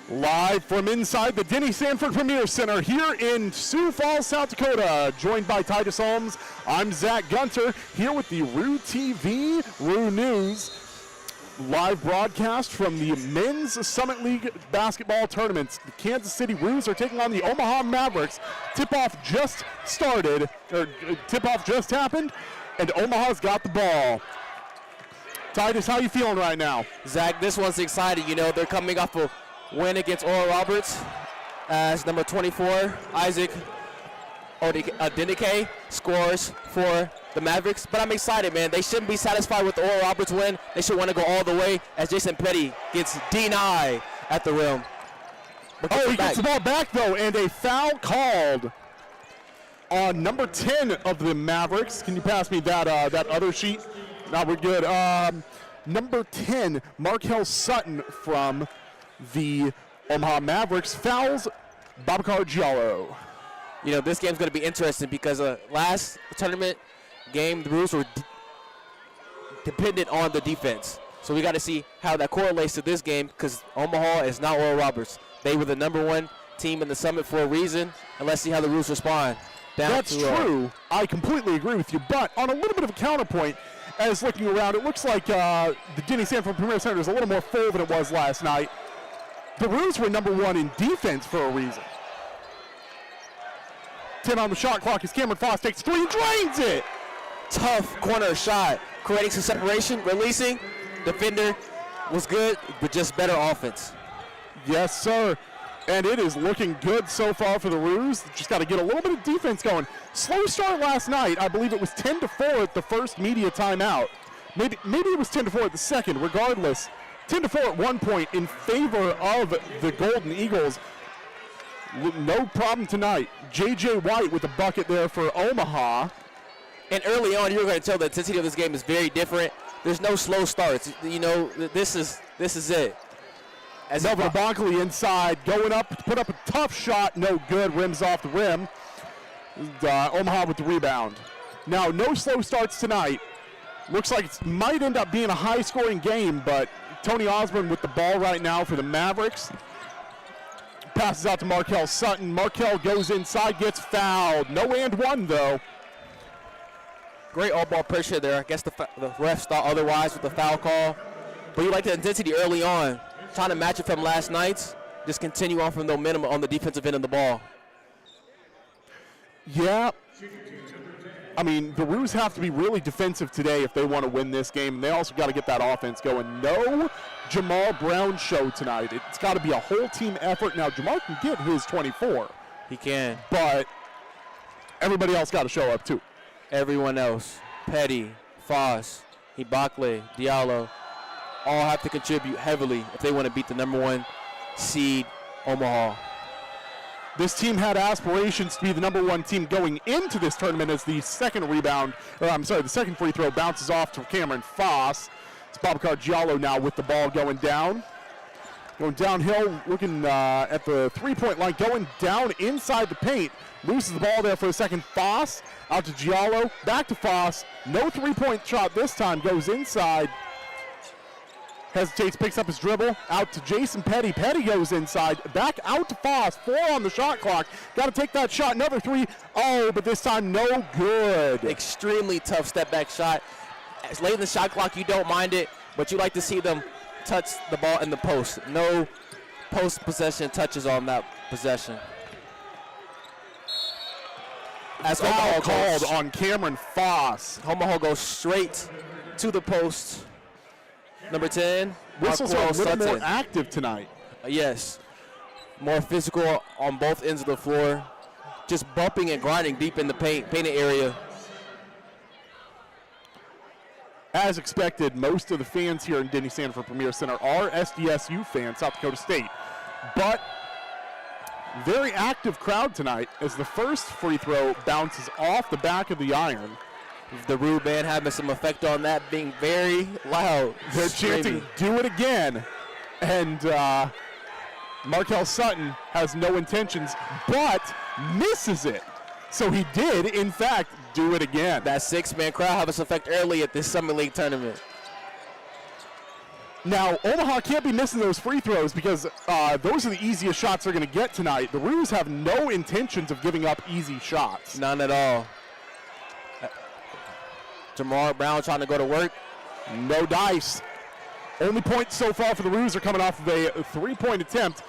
Live from inside the Denny Sanford Premier Center here in Sioux Falls, South Dakota, joined by Titus Holmes. I'm Zach Gunter here with the Roos TV, Roos News, live broadcast from the Men's Summit League basketball tournaments. The Kansas City Roos are taking on the Omaha Mavericks. Tip-off just started, or tip-off just happened, and Omaha's got the ball. Titus, how you feeling right now? Zach, this one's exciting. You know, they're coming off a win against Oral Roberts as number 24, Isaac Odenike, scores for the Mavericks. But I'm excited, man. They shouldn't be satisfied with the Oral Roberts win. They should want to go all the way as Jason Petty gets denied at the rim. He gets the ball back, though, and a foul called on number 10 of the Mavericks. Can you pass me that other sheet? No, we're good. Number 10, Markel Sutton from the Omaha Mavericks fouls Babacar Diallo. You know, this game's going to be interesting because last tournament game, the Roos were dependent on the defense. So we got to see how that correlates to this game because Omaha is not Oral Roberts. They were the number one team in the Summit for a reason, and let's see how the Roos respond. That's true. I completely agree with you, but on a little bit of a counterpoint, as looking around, it looks like the Denny Sanford Premier Center is a little more full than it was last night. The Roos were number one in defense for a reason. 10 on the shot clock as Cameron Foss takes three and drains it. Tough corner shot, creating some separation, releasing. Defender was good, but just better offense. Yes, sir. And it is looking good so far for the Roos. Just got to get a little bit of defense going. Slow start last night. I believe it was 10-4 at the first media timeout. Maybe it was 10-4 at the second. Regardless, 10-4 at one point in favor of the Golden Eagles. No problem tonight. J.J. White with a bucket there for Omaha. And early on, you were going to tell the intensity of this game is very different. There's no slow starts. You know, this is it. As Melvin Bonkley inside, going up, put up a tough shot, no good, rims off the rim. Omaha with the rebound. Now, no slow starts tonight. Looks like it might end up being a high-scoring game, but Tony Osborne with the ball right now for the Mavericks. Passes out to Markel Sutton. Markel goes inside, gets fouled. No and one, though. Great all-ball pressure there. I guess the refs thought otherwise with the foul call. But you like the intensity early on. Trying to match it from last night's. Just continue on from the momentum on the defensive end of the ball. Yeah. I mean, the Roos have to be really defensive today if they want to win this game. And they also got to get that offense going. No Jamal Brown show tonight. It's got to be a whole team effort. Now, Jamal can get his 24. He can. But everybody else got to show up, too. Everyone else. Petty, Foss, Ibakle, Diallo, all have to contribute heavily if they want to beat the number one seed, Omaha. This team had aspirations to be the number one team going into this tournament as the second the second free throw bounces off to Cameron Foss. It's Babacar Diallo now with the ball going down. Going downhill, looking at the three-point line, going down inside the paint. Loses the ball there for a second. Foss out to Diallo, back to Foss. No three-point shot this time, goes inside. Hesitates, picks up his dribble, out to Jason Petty. Petty goes inside, back out to Foss. 4 on the shot clock. Got to take that shot, another three. Oh, but this time no good. Extremely tough step-back shot. As late in the shot clock, you don't mind it, but you like to see them touch the ball in the post. No post-possession touches on that possession. As Omaha called on Cameron Foss. Omaha goes straight to the post. Number 10, Whistles are a little more active tonight. Yes. More physical on both ends of the floor. Just bumping and grinding deep in the painted area. As expected, most of the fans here in Denny Sanford Premier Center are SDSU fans, South Dakota State. But very active crowd tonight as the first free throw bounces off the back of the iron. The Roos band having some effect on that, being very loud. They're chanting, do it again. And Markel Sutton has no intentions, but misses it. So he did, in fact, do it again. That 6-man crowd having some effect early at this Summit League tournament. Now, Omaha can't be missing those free throws because those are the easiest shots they're going to get tonight. The Roos have no intentions of giving up easy shots. None at all. Jamar Brown trying to go to work. No dice. Only points so far for the Roos are coming off of a 3-point attempt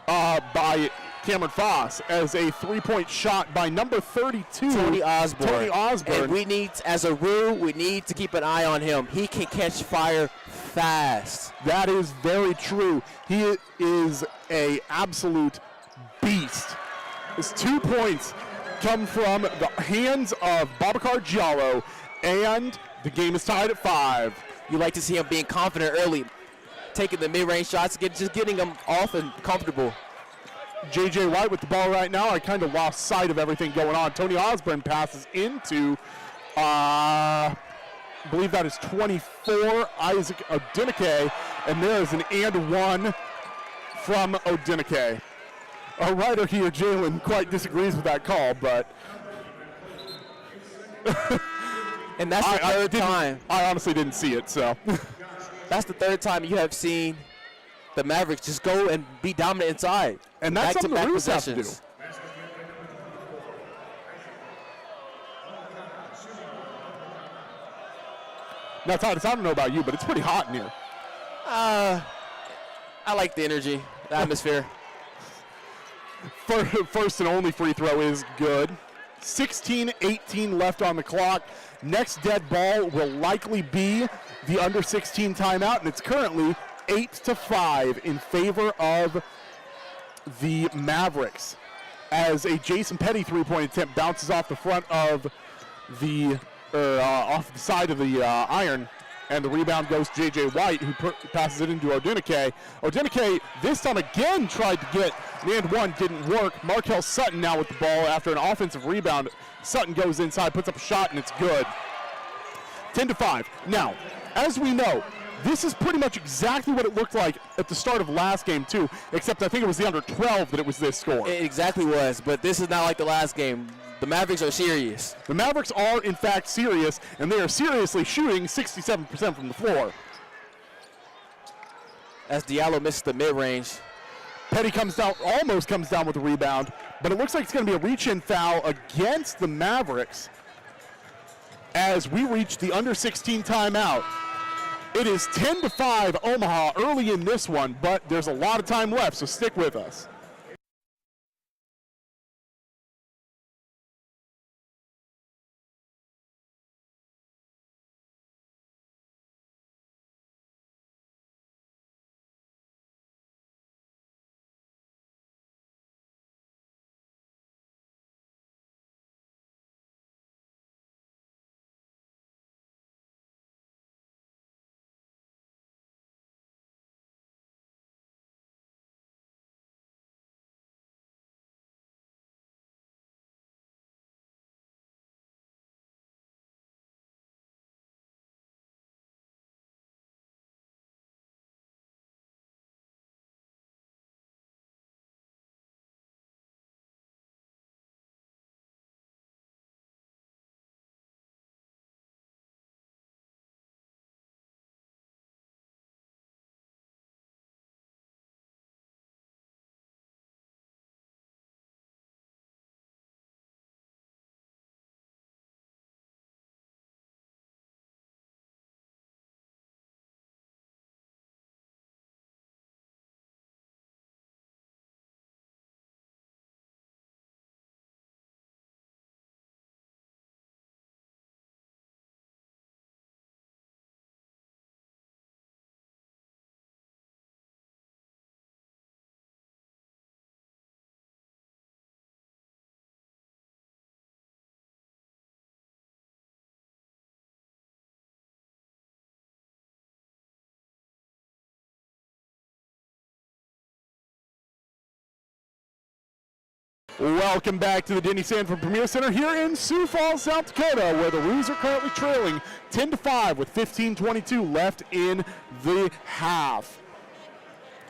by Cameron Foss as a 3-point shot by number 32, Tony Osborne. Tony Osborne. And we need, as a Roo, we need to keep an eye on him. He can catch fire fast. That is very true. He is a absolute beast. His 2 points come from the hands of Babacar Diallo, and the game is tied at 5. You like to see him being confident early, taking the mid-range shots, just getting them off and comfortable. J.J. White with the ball right now. I kind of lost sight of everything going on. Tony Osborne passes into, I believe that is 24, Isaac Odinike, and there is an and one from Odinike. Our writer here, Jalen, quite disagrees with that call, but and that's the third time. I honestly didn't see it, so. That's the third time you have seen the Mavericks just go and be dominant inside. And that's something the Roos have to do. Now, Titus, I don't know about you, but it's pretty hot in here. I like the energy, the atmosphere. First and only free throw is good. 16-18 left on the clock. Next dead ball will likely be the under 16 timeout, and it's currently 8-5 in favor of the Mavericks as a Jason Petty 3-point attempt bounces off the front of the off the side of the iron, and the rebound goes to J.J. White, who passes it into Odinike. Odinike this time again tried to get an and one, didn't work. Markel Sutton now with the ball after an offensive rebound. Sutton goes inside, puts up a shot, and it's good. 10-5. Now, as we know, this is pretty much exactly what it looked like at the start of last game, too, except I think it was the under 12 that it was this score. It exactly was, but this is not like the last game. The Mavericks are serious. The Mavericks are, in fact, serious, and they are seriously shooting 67% from the floor. As Diallo misses the mid-range. Petty comes down, almost comes down with the rebound, but it looks like it's going to be a reach-in foul against the Mavericks as we reach the under 16 timeout. It is 10-5 Omaha early in this one, but there's a lot of time left, so stick with us. Welcome back to the Denny Sanford Premier Center here in Sioux Falls, South Dakota, where the Roos are currently trailing 10-5 with 15:22 left in the half.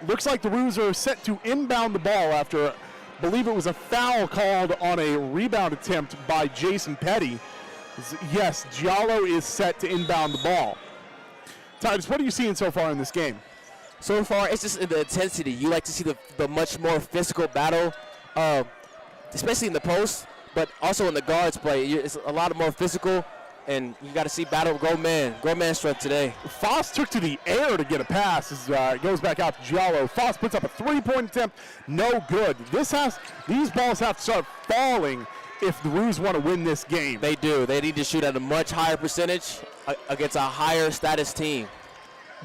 Looks like the Roos are set to inbound the ball after, I believe it was a foul called on a rebound attempt by Jason Petty. Yes, Diallo is set to inbound the ball. Titus, what are you seeing so far in this game? So far, it's just the intensity. You like to see the much more physical battle, especially in the post, but also in the guards play. It's a lot more physical, and you got to see battle grown man strength today. Foss took to the air to get a pass as it goes back out to Giallo. Foss puts up a three-point attempt, no good. These balls have to start falling if the Roos want to win this game. They do. They need to shoot at a much higher percentage against a higher status team.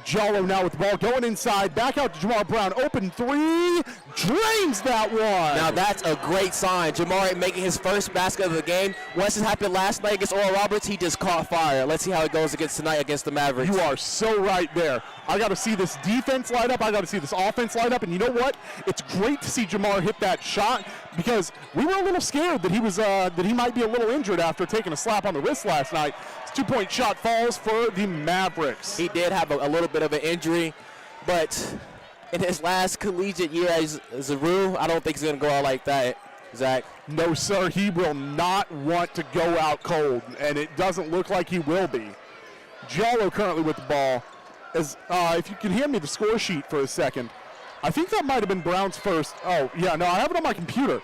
Giallo now with the ball going inside, back out to Jamar Brown, open three, drains that one. Now that's a great sign. Jamar making his first basket of the game. Once it happened last night against Oral Roberts, he just caught fire. Let's see how it goes tonight against the Mavericks. You are so right there. I got to see this defense light up. I got to see this offense light up. And you know what? It's great to see Jamar hit that shot because we were a little scared that he might be a little injured after taking a slap on the wrist last night. His two-point shot falls for the Mavericks. He did have a little bit of an injury, but in his last collegiate year as a Roo, I don't think he's going to go out like that, Zach. No, sir. He will not want to go out cold, and it doesn't look like he will be. Giallo currently with the ball. If you can hand me the score sheet for a second. I think that might have been Brown's first. Oh, yeah, no, I have it on my computer.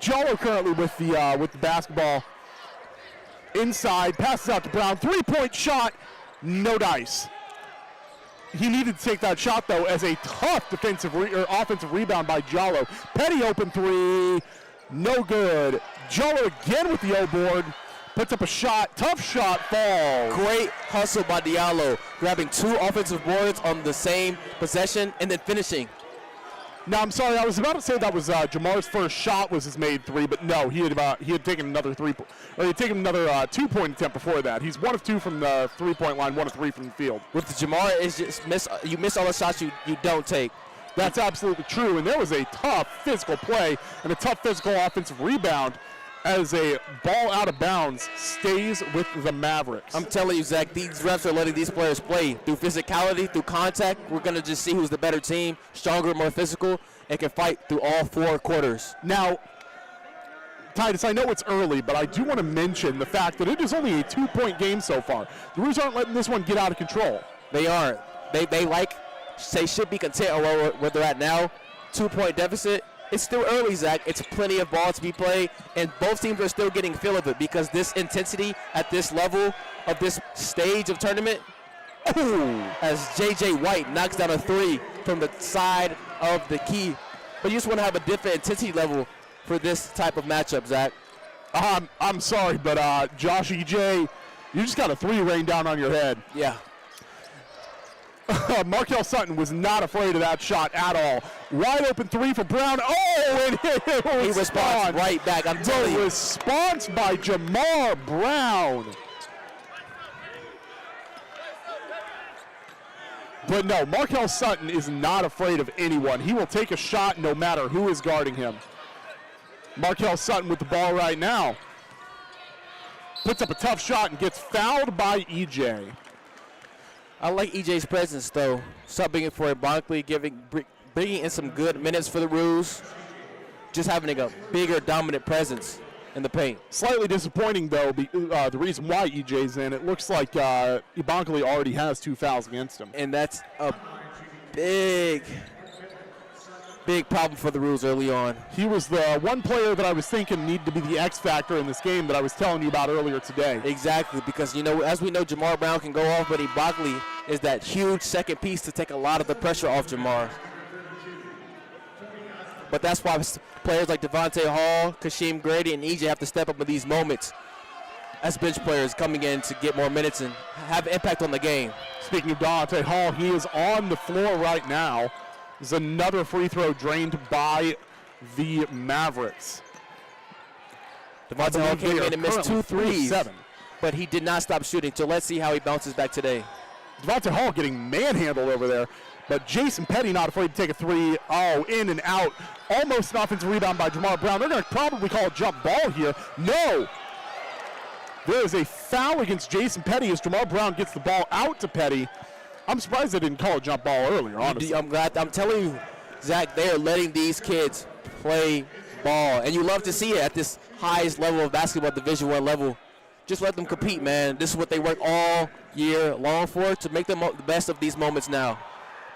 Giallo currently with the basketball. Inside, passes out to Brown. Three-point shot, no dice. He needed to take that shot, though, as a tough offensive rebound by Giallo. Petty open three, no good. Giallo again with the O-board. Puts up a shot, tough shot, falls. Great hustle by Diallo, grabbing two offensive boards on the same possession and then finishing. Now, I'm sorry, I was about to say that was Jamar's first shot was his made three, but no, he had taken another another two-point attempt before that. He's 1 of 2 from the three-point line, 1 of 3 from the field. With the Jamar, it's just you miss all the shots you don't take. That's absolutely true, and there was a tough physical play and a tough physical offensive rebound as a ball out of bounds stays with the Mavericks. I'm telling you, Zach, these refs are letting these players play through physicality, through contact. We're going to just see who's the better team, stronger, more physical, and can fight through all 4 quarters. Now, Titus, I know it's early, but I do want to mention the fact that it is only a 2-point game so far. The Roos aren't letting this one get out of control. They aren't. They should be content where they're at now. 2-point deficit. It's still early, Zach. It's plenty of ball to be played, and both teams are still getting feel of it because this intensity at this level of this stage of tournament, as J.J. White knocks down a 3 from the side of the key. But you just want to have a different intensity level for this type of matchup, Zach. I'm sorry, but Josh E.J., you just got a 3 rain down on your head. Yeah. Markel Sutton was not afraid of that shot at all. Wide open 3 for Brown. Oh, and he responds right back. I'm telling you. The response by Jamar Brown. But no, Markel Sutton is not afraid of anyone. He will take a shot no matter who is guarding him. Markel Sutton with the ball right now. Puts up a tough shot and gets fouled by EJ. I like EJ's presence, though. Subbing it for Barkley, bringing in some good minutes for the Roos. Just having a bigger, dominant presence in the paint. Slightly disappointing, though, the reason why EJ's in. It looks like Ibankali already has 2 fouls against him. And that's a big problem for the Roos early on. He was the one player that I was thinking needed to be the X factor in this game that I was telling you about earlier today. Exactly, because, as we know, Jamar Brown can go off, but Ibankali is that huge second piece to take a lot of the pressure off Jamar. But that's why players like Devontae Hall, Kasheem Grady, and EJ have to step up in these moments as bench players coming in to get more minutes and have impact on the game. Speaking of Devontae Hall, he is on the floor right now. There's another free throw drained by the Mavericks. Devontae Hall came in and missed 2 threes, but he did not stop shooting. So let's see how he bounces back today. Devontae Hall getting manhandled over there, but Jason Petty not afraid to take a 3. Oh, in and out. Almost an offensive rebound by Jamar Brown. They're going to probably call a jump ball here. No. There is a foul against Jason Petty as Jamar Brown gets the ball out to Petty. I'm surprised they didn't call a jump ball earlier, honestly. I'm telling you, Zach, they are letting these kids play ball. And you love to see it at this highest level of basketball, Division I level. Just let them compete, man. This is what they work all year long for, to make the best of these moments now.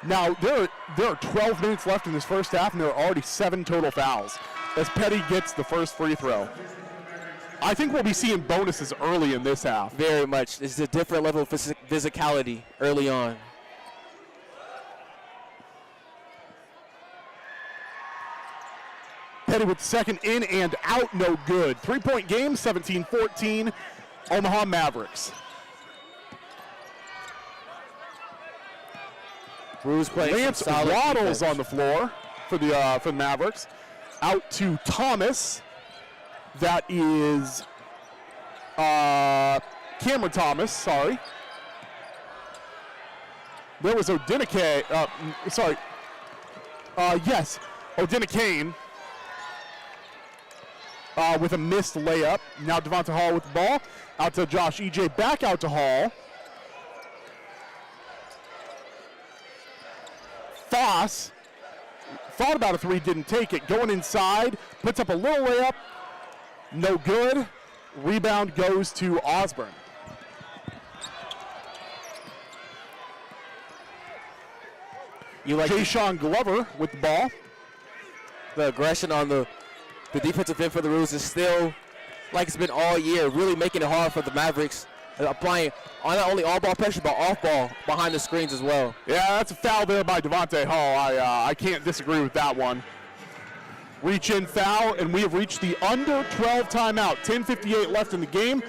Now, there are 12 minutes left in this first half, and there are already 7 total fouls as Petty gets the first free throw. I think we'll be seeing bonuses early in this half. Very much. It's a different level of physicality early on. Petty with the second in and out, no good. 3-point game, 17-14, Omaha Mavericks. Roos playing Lance Waddles on the floor for the Mavericks. Out to Thomas. That is Cameron Thomas, sorry. There was Odinake, yes, Odinakane with a missed layup. Now Devonta Hall with the ball. Out to Josh EJ, back out to Hall. Foss thought about a three, didn't take it. Going inside, puts up a little layup. No good. Rebound goes to Osborne. Jay-Sean Glover with the ball. The aggression on the defensive end for the Roos is still like it's been all year, really making it hard for the Mavericks, applying not only on-ball pressure, but off-ball behind the screens as well. Yeah, that's a foul there by Devonta Hall. I can't disagree with that one. Reach-in foul, and we have reached the under 12 timeout. 10:58 left in the game.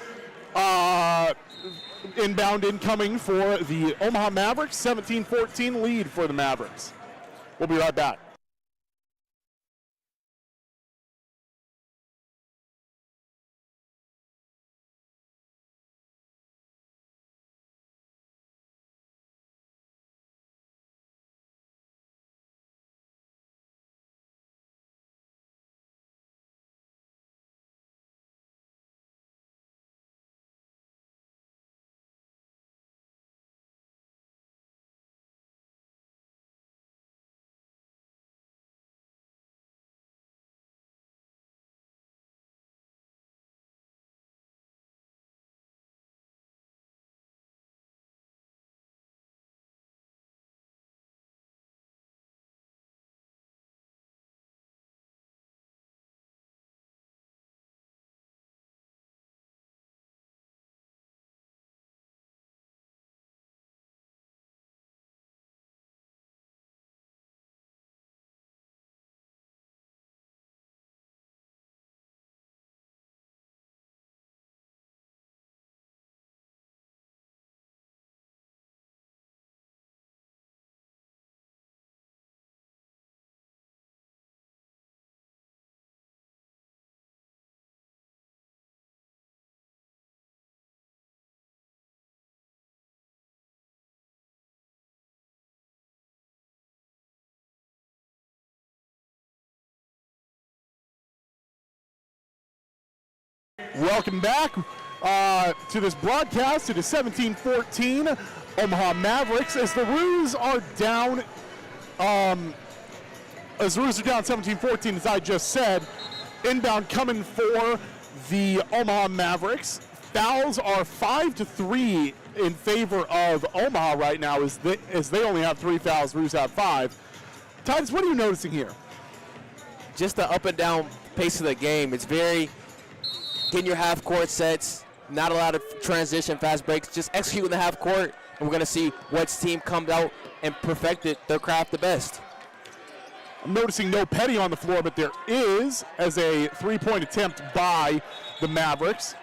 Inbound incoming for the Omaha Mavericks. 17-14 lead for the Mavericks. We'll be right back. Welcome back to this broadcast. It is 17-14 Omaha Mavericks as the Roos are down. As the Roos are down 17-14, as I just said. Inbound coming for the Omaha Mavericks. Fouls are 5-3 in favor of Omaha right now, as they only have 3 fouls. Roos have 5. Titus, what are you noticing here? Just the up and down pace of the game. It's very getting your half court sets, not a lot of transition, fast breaks, just executing the half court, and we're going to see what team comes out and perfected their craft the best. I'm noticing no Petty on the floor, but there is, as a 3-point attempt by the Mavericks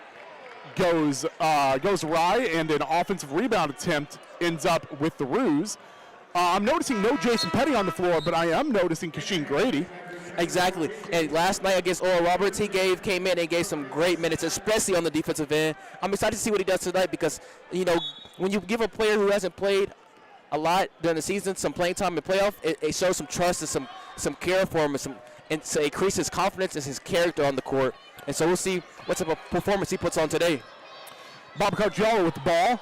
goes awry, and an offensive rebound attempt ends up with the Roos. I'm noticing no Jason Petty on the floor, but I am noticing Kashin Grady. Exactly. And last night against Oral Roberts, he came in and gave some great minutes, especially on the defensive end. I'm excited to see what he does tonight because, you know, when you give a player who hasn't played a lot during the season some playing time in playoff, it shows some trust and some care for him and so it increases his confidence and his character on the court. And so we'll see what type of performance he puts on today. Bob Cargiello with the ball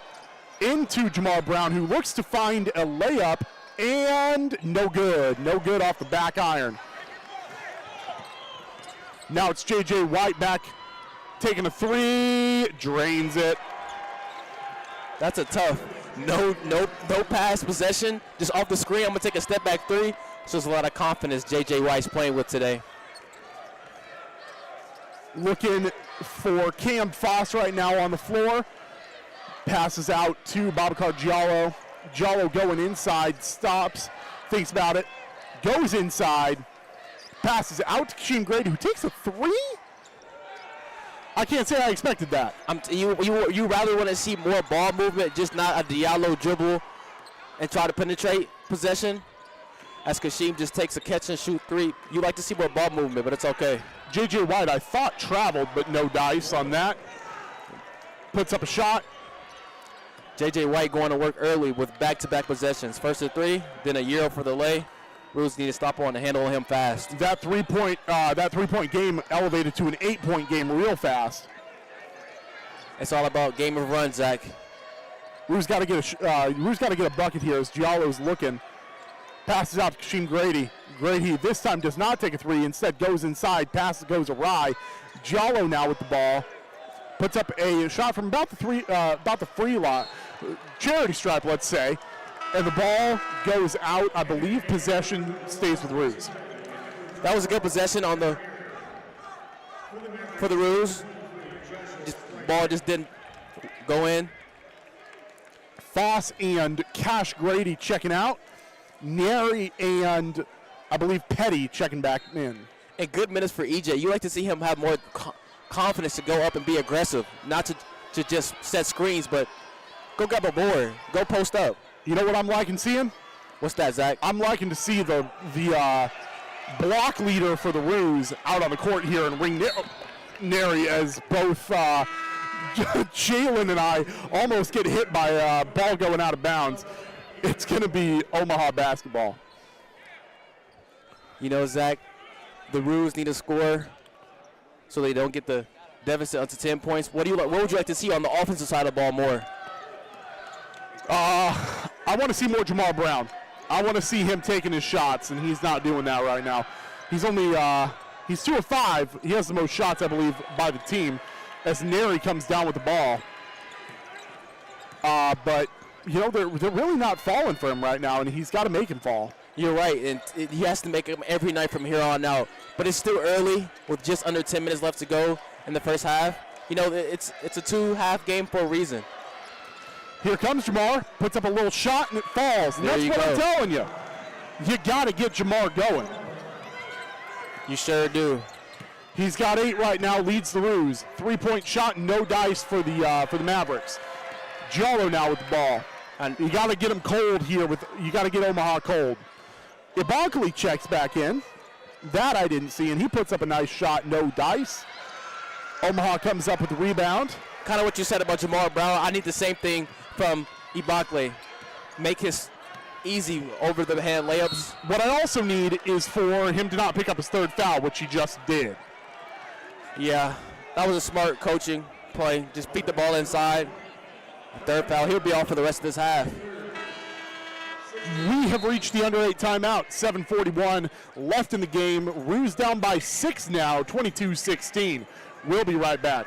into Jamal Brown, who looks to find a layup, and no good. No good off the back iron. Now it's J.J. White back, taking a 3, drains it. That's a tough. No pass possession. Just off the screen, I'm gonna take a step back three. Shows a lot of confidence J.J. White's playing with today. Looking for Cam Foss right now on the floor. Passes out to Babacar Diallo. Diallo going inside, stops, thinks about it, goes inside, passes out to Kasheem Grady, who takes a three? I can't say I expected that. You rather want to see more ball movement, just not a Diallo dribble and try to penetrate possession, as Kasheem just takes a catch and shoot three. You like to see more ball movement, but it's okay. J.J. White, I thought traveled, but no dice on that. Puts up a shot. J.J. White going to work early with back-to-back possessions. First a three, then a Euro for the lay. Roos need to stop on and handle him fast. That three-point game elevated to an 8-point game real fast. It's all about game of run, Zach. Roos got to get a bucket here as Diallo's looking. Passes out to Kasheem Grady. Grady this time does not take a three. Instead goes inside. Pass goes awry. Diallo now with the ball. Puts up a shot from about the free line, charity stripe, let's say. And the ball goes out. I believe possession stays with Roos. That was a good possession for the Roos. Ball just didn't go in. Foss and Cash Grady checking out. Neri and I believe Petty checking back in. And good minutes for EJ. You like to see him have more confidence to go up and be aggressive, not to just set screens, but go grab a board, go post up. You know what I'm liking seeing? What's that, Zach? I'm liking to see the block leader for the Roos out on the court here and ring Neri as both Jalen and I almost get hit by a ball going out of bounds. It's going to be Omaha basketball. You know, Zach, the Roos need to score so they don't get the deficit up to 10 points. What would you like to see on the offensive side of the ball more? I want to see more Jamar Brown. I want to see him taking his shots, and he's not doing that right now. He's only he's 2 of 5. He has the most shots, I believe, by the team as Neri comes down with the ball. But you know, they're really not falling for him right now, and he's got to make him fall. You're right, and he has to make them every night from here on out. But it's still early with just under 10 minutes left to go in the first half. You know, it's a 2-half game for a reason. Here comes Jamar, puts up a little shot, and it falls. And that's what I'm telling you. You got to get Jamar going. You sure do. He's got 8 right now, leads the Roos. 3-point shot, no dice for the Mavericks. Diallo now with the ball. And you got to get him cold here. You got to get Omaha cold. Ibakali checks back in. That I didn't see, and he puts up a nice shot, no dice. Omaha comes up with the rebound. Kind of what you said about Jamar Brown. I need the same thing from Ibakali. Make his easy over-the-head layups. What I also need is for him to not pick up his 3rd foul, which he just did. Yeah, that was a smart coaching play. Just beat the ball inside. 3rd foul. He'll be off for the rest of this half. We have reached the under 8 timeout. 7:41 left in the game. Roos down by 6 now, 22-16. We'll be right back.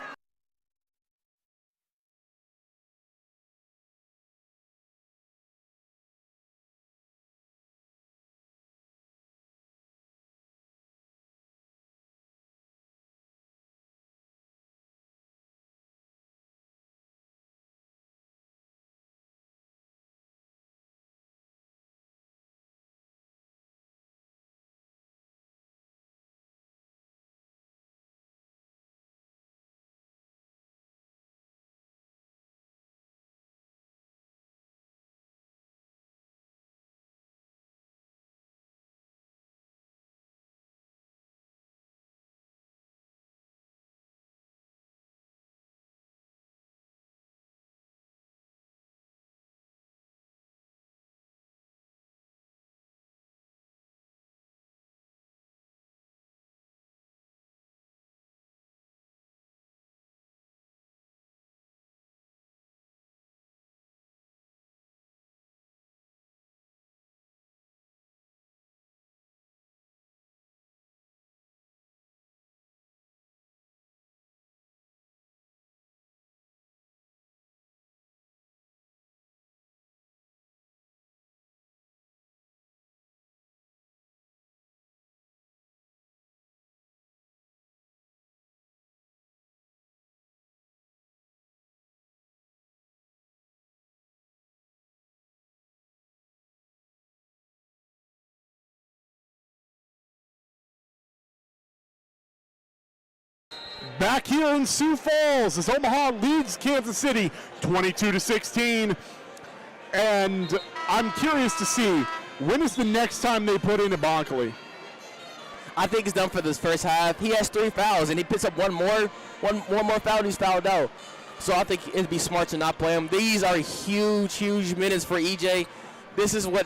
back here in Sioux Falls as Omaha leads Kansas City 22-16. And I'm curious to see, when is the next time they put in Abankali? I think it's done for this first half. He has 3 fouls, and he picks up one more foul, and he's fouled out. So I think it'd be smart to not play him. These are huge minutes for EJ. This is what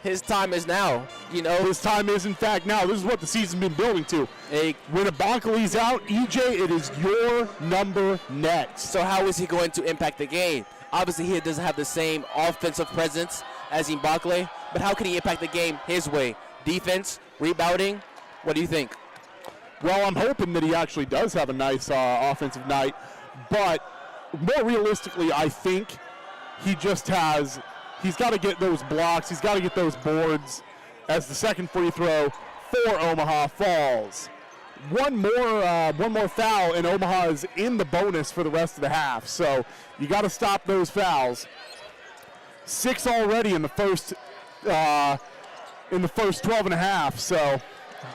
his time is now. You know, his time is, in fact, now. This is what the season's been building to. When Abankali's out, EJ, it is your number next. So how is he going to impact the game? Obviously, he doesn't have the same offensive presence as Abankali, but how can he impact the game his way? Defense, rebounding, what do you think? Well, I'm hoping that he actually does have a nice offensive night, but more realistically, I think he's got to get those blocks, he's got to get those boards as the second free throw for Omaha falls. One more foul, and Omaha is in the bonus for the rest of the half, so you got to stop those fouls. 6 already in the first 12 and a half, so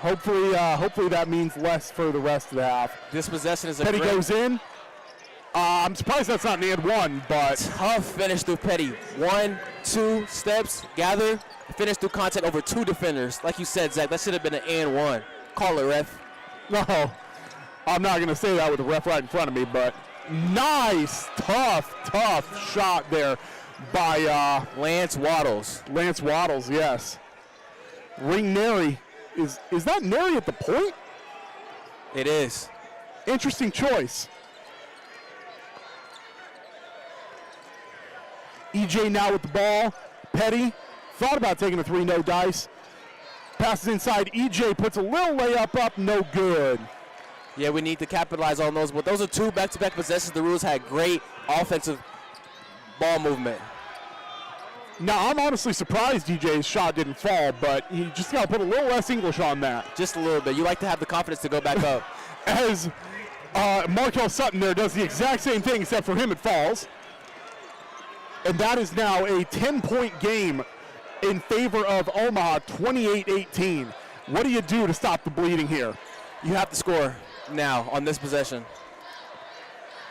hopefully that means less for the rest of the half. This possession is a Petty goes in. I'm surprised that's not an and one, but tough finish through Petty. 1, 2 steps, gather, finish through contact over 2 defenders. Like you said, Zach, that should have been an and one. Call it, ref. No, I'm not going to say that with the ref right in front of me, but nice, tough shot there by Lance Waddles. Lance Waddles, yes. Ring Neri. Is that Neri at the point? It is. Interesting choice. EJ now with the ball. Petty thought about taking a 3, no dice. Passes inside. EJ puts a little layup up, no good. Yeah, we need to capitalize on those, but those are 2 back-to-back possessions. The Roos had great offensive ball movement. Now, I'm honestly surprised DJ's shot didn't fall, but he just got to put a little less English on that. Just a little bit. You like to have the confidence to go back up. As Markel Sutton there does the exact same thing, except for him it falls. And that is now a 10-point game in favor of Omaha, 28-18. What do you do to stop the bleeding here? You have to score now on this possession.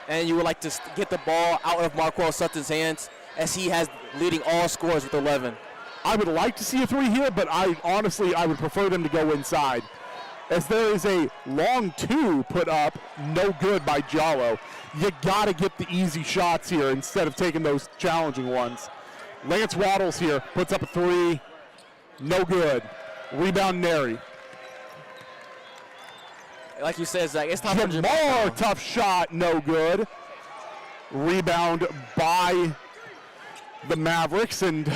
And you would like to get the ball out of Markel Sutton's hands, as he has leading all scorers with 11. I would like to see a 3 here, but I would prefer them to go inside. As there is a long 2 put up, no good by Giallo. You got to get the easy shots here instead of taking those challenging ones. Lance Waddles here puts up a 3, no good. Rebound Neri. Like you said, Zach, it's time for Jamar, tough shot, no good. Rebound by the Mavericks, and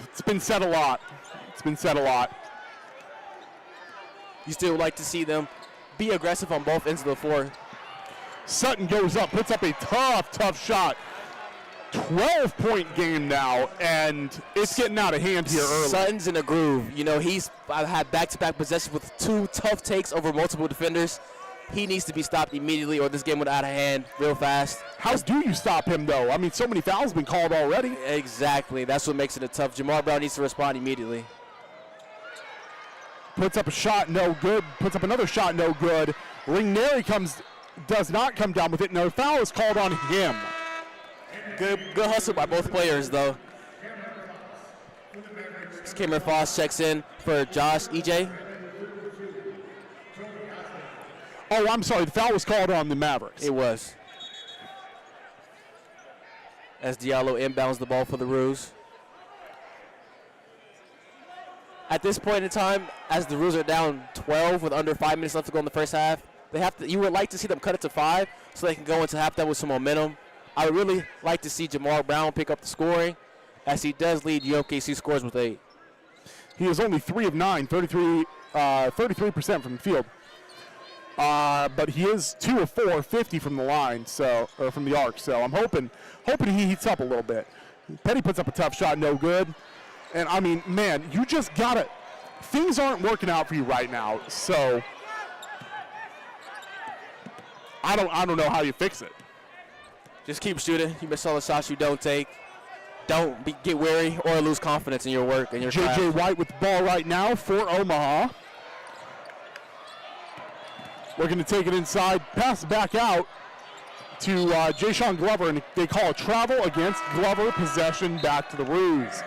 it's been said a lot. You still like to see them be aggressive on both ends of the floor. Sutton goes up, puts up a tough shot. 12-point game now, and it's getting out of hand here early. Sutton's in a groove. You know, he's had back-to-back possessions with 2 tough takes over multiple defenders. He needs to be stopped immediately, or this game would out of hand real fast. How do you stop him, though? I mean, so many fouls have been called already. Exactly. That's what makes it a tough. Jamar Brown needs to respond immediately. Puts up a shot, no good. Puts up another shot, no good. Ringneri does not come down with it. No foul is called on him. Good hustle by both players, though. Cameron Foss checks in for Josh. EJ? Oh, I'm sorry. The foul was called on the Mavericks. It was. As Diallo inbounds the ball for the Roos. At this point in time, as the Roos are down 12 with under 5 minutes left to go in the first half, you would like to see them cut it to 5 so they can go into halftime with some momentum. I would really like to see Jamar Brown pick up the scoring, as he does lead UMKC scores with 8. He is only 3 of 9, 33% from the field. But he is 2 of 4, 50 from the line, or from the arc. So I'm hoping he heats up a little bit. Petty puts up a tough shot, no good. And I mean, man, you just gotta. Things aren't working out for you right now. So I don't know how you fix it. Just keep shooting. You miss all the shots you don't take. Don't get weary or lose confidence in your work and your craft. J.J. White with the ball right now for Omaha. Looking to take it inside, pass it back out to Jayshon Glover, and they call a travel against Glover, possession back to the Roos.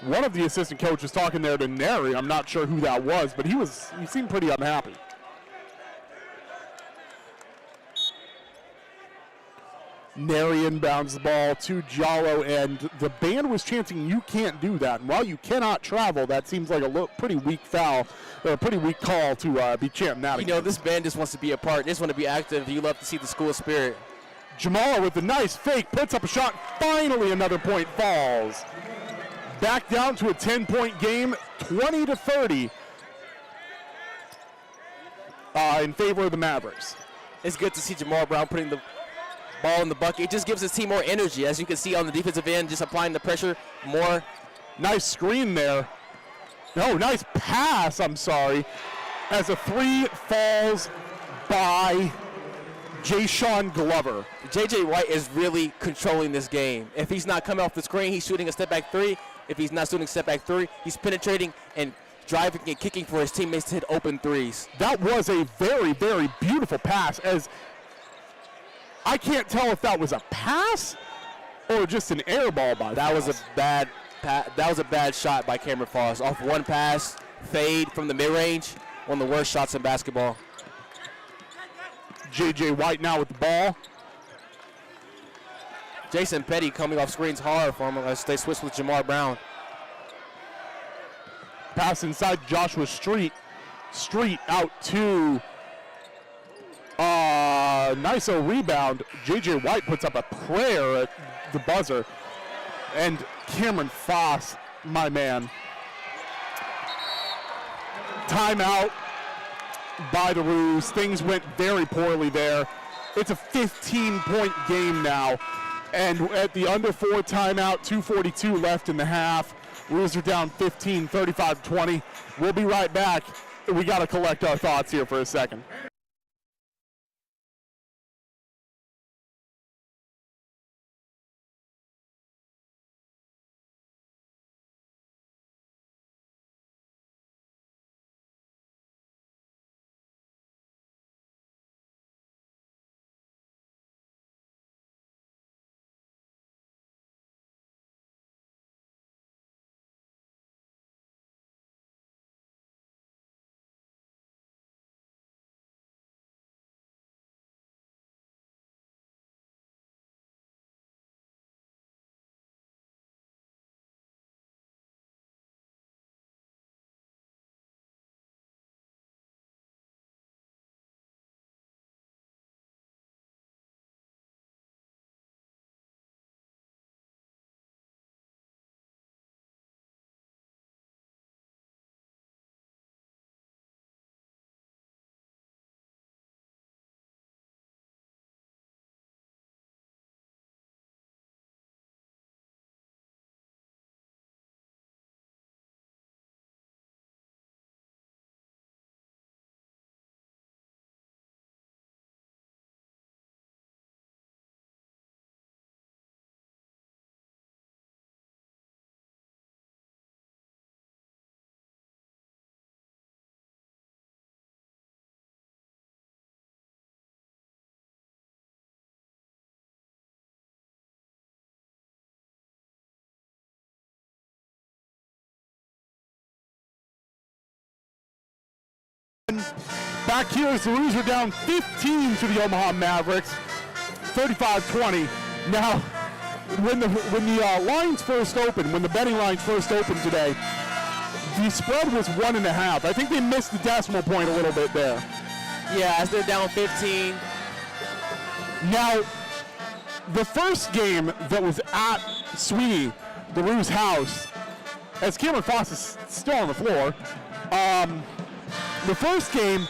One of the assistant coaches talking there to Neri, I'm not sure who that was, but he seemed pretty unhappy. Neri inbounds the ball to Giallo, and the band was chanting, "You can't do that." And while you cannot travel, that seems like a pretty weak foul, or a pretty weak call to be chanting that. You know, this band just wants to be a part. They just want to be active. You love to see the school spirit. Jamala with the nice fake, puts up a shot. Finally, another point falls. Back down to a 10-point game, 20-30 in favor of the Mavericks. It's good to see Jamal Brown putting the ball in the bucket. It just gives his team more energy, as you can see on the defensive end, just applying the pressure more. Nice screen there. No, nice pass, I'm sorry. As a three falls by Jayshon Glover. J.J. White is really controlling this game. If he's not coming off the screen, he's shooting a step-back three. If he's not shooting a step-back three, he's penetrating and driving and kicking for his teammates to hit open threes. That was a very, very beautiful pass, as I can't tell if that was a pass or just an air ball by that was a bad shot by Cameron Foss. Off one pass, fade from the mid-range, one of the worst shots in basketball. J.J. White now with the ball. Jason Petty coming off screens hard for him as they switch with Jamar Brown. Pass inside Joshua Street. Street out to nice rebound. J.J. White puts up a prayer at the buzzer. And Cameron Foss, my man. Timeout by the Roos. Things went very poorly there. It's a 15-point game now. And at the under 4 timeout, 2:42 left in the half. Roos are down 15, 35-20. We'll be right back. We got to collect our thoughts here for a second. Back here as the Roos are down 15 to the Omaha Mavericks, 35-20. Now, when the lines first opened, when the betting lines first opened today, the spread was 1.5. I think they missed the decimal point a little bit there. Yeah, as they're down 15. Now, the first game that was at Sweeney, the Roos house, as Cameron Foss is still on the floor, the first game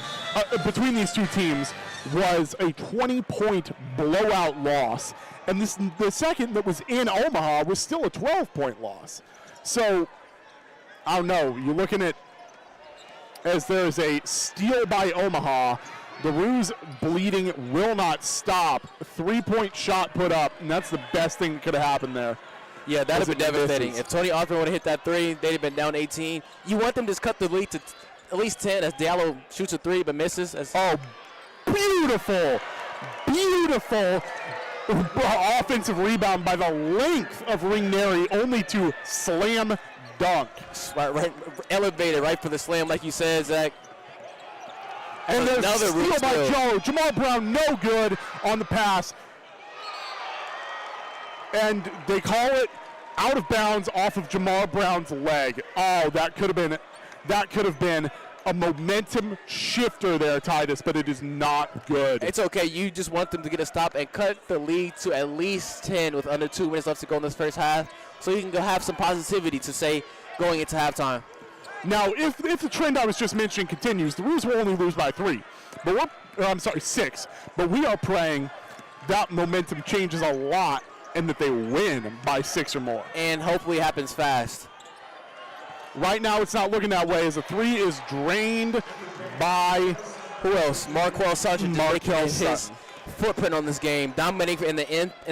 between these two teams was a 20-point blowout loss. And the second that was in Omaha was still a 12-point loss. So, I don't know. You're looking at, as there's a steal by Omaha, the Roos bleeding will not stop. 3-point shot put up, and that's the best thing that could have happened there. Yeah, that would have been devastating. If Tony Osborne would have hit that three, they'd have been down 18. You want them to cut the lead to at least 10 as Diallo shoots a three but misses. Oh, beautiful, beautiful offensive rebound by the length of Ringneri, only to slam dunk. Right, elevated right for the slam, like you said, Zach. And there's another steal by Joe. Jamal Brown, no good on the pass. And they call it out of bounds off of Jamal Brown's leg. Oh, that could have been a momentum shifter there, Titus, but it is not good. It's okay. You just want them to get a stop and cut the lead to at least 10 with under 2 minutes left to go in this first half, so you can go have some positivity to say going into halftime. Now, if the trend I was just mentioning continues, the Roos will only lose by 3. But I'm sorry, 6. But we are praying that momentum changes a lot and that they win by 6 or more. And hopefully it happens fast. Right now, it's not looking that way as a 3 is drained by who else? Marquel Sargent his footprint on this game, dominating in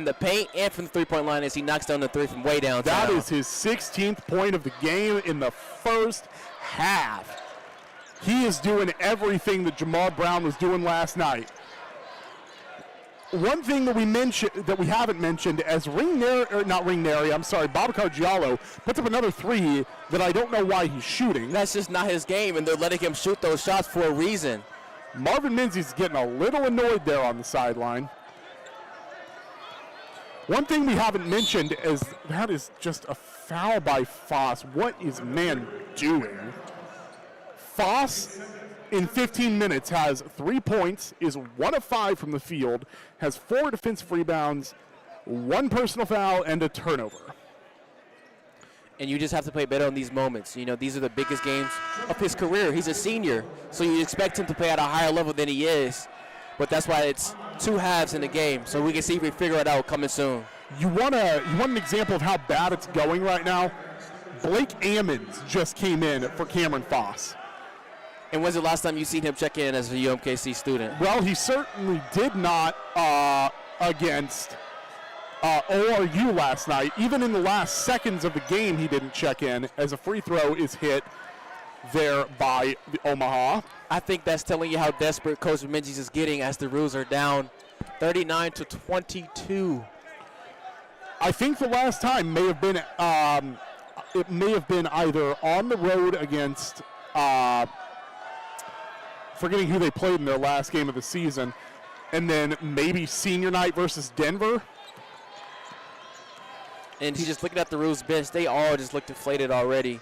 the paint and from the three-point line as he knocks down the 3 from way downtown. That is his 16th point of the game in the first half. He is doing everything that Jamal Brown was doing last night. One thing that we haven't mentioned, as Babacar Diallo puts up another 3 that I don't know why he's shooting. That's just not his game, and they're letting him shoot those shots for a reason. Marvin Menzies getting a little annoyed there on the sideline. One thing we haven't mentioned is that is just a foul by Foss. What is man doing? Foss in 15 minutes has 3 points, is 1 of 5 from the field, has 4 defensive rebounds, 1 personal foul, and a turnover. And you just have to play better on these moments. You know, these are the biggest games of his career. He's a senior, so you expect him to play at a higher level than he is. But that's why it's 2 halves in the game, so we can see if we figure it out coming soon. You want an example of how bad it's going right now? Blake Ammons just came in for Cameron Foss. And when's the last time you seen him check in as a UMKC student? Well, he certainly did not against ORU last night. Even in the last seconds of the game, he didn't check in as a free throw is hit there by the Omaha. I think that's telling you how desperate Coach Menzies is getting as the Roos are down 39-22. I think the last time may have been it may have been either on the road against forgetting who they played in their last game of the season, and then maybe senior night versus Denver. And he's just looking at the Roos bench. They all just look deflated already.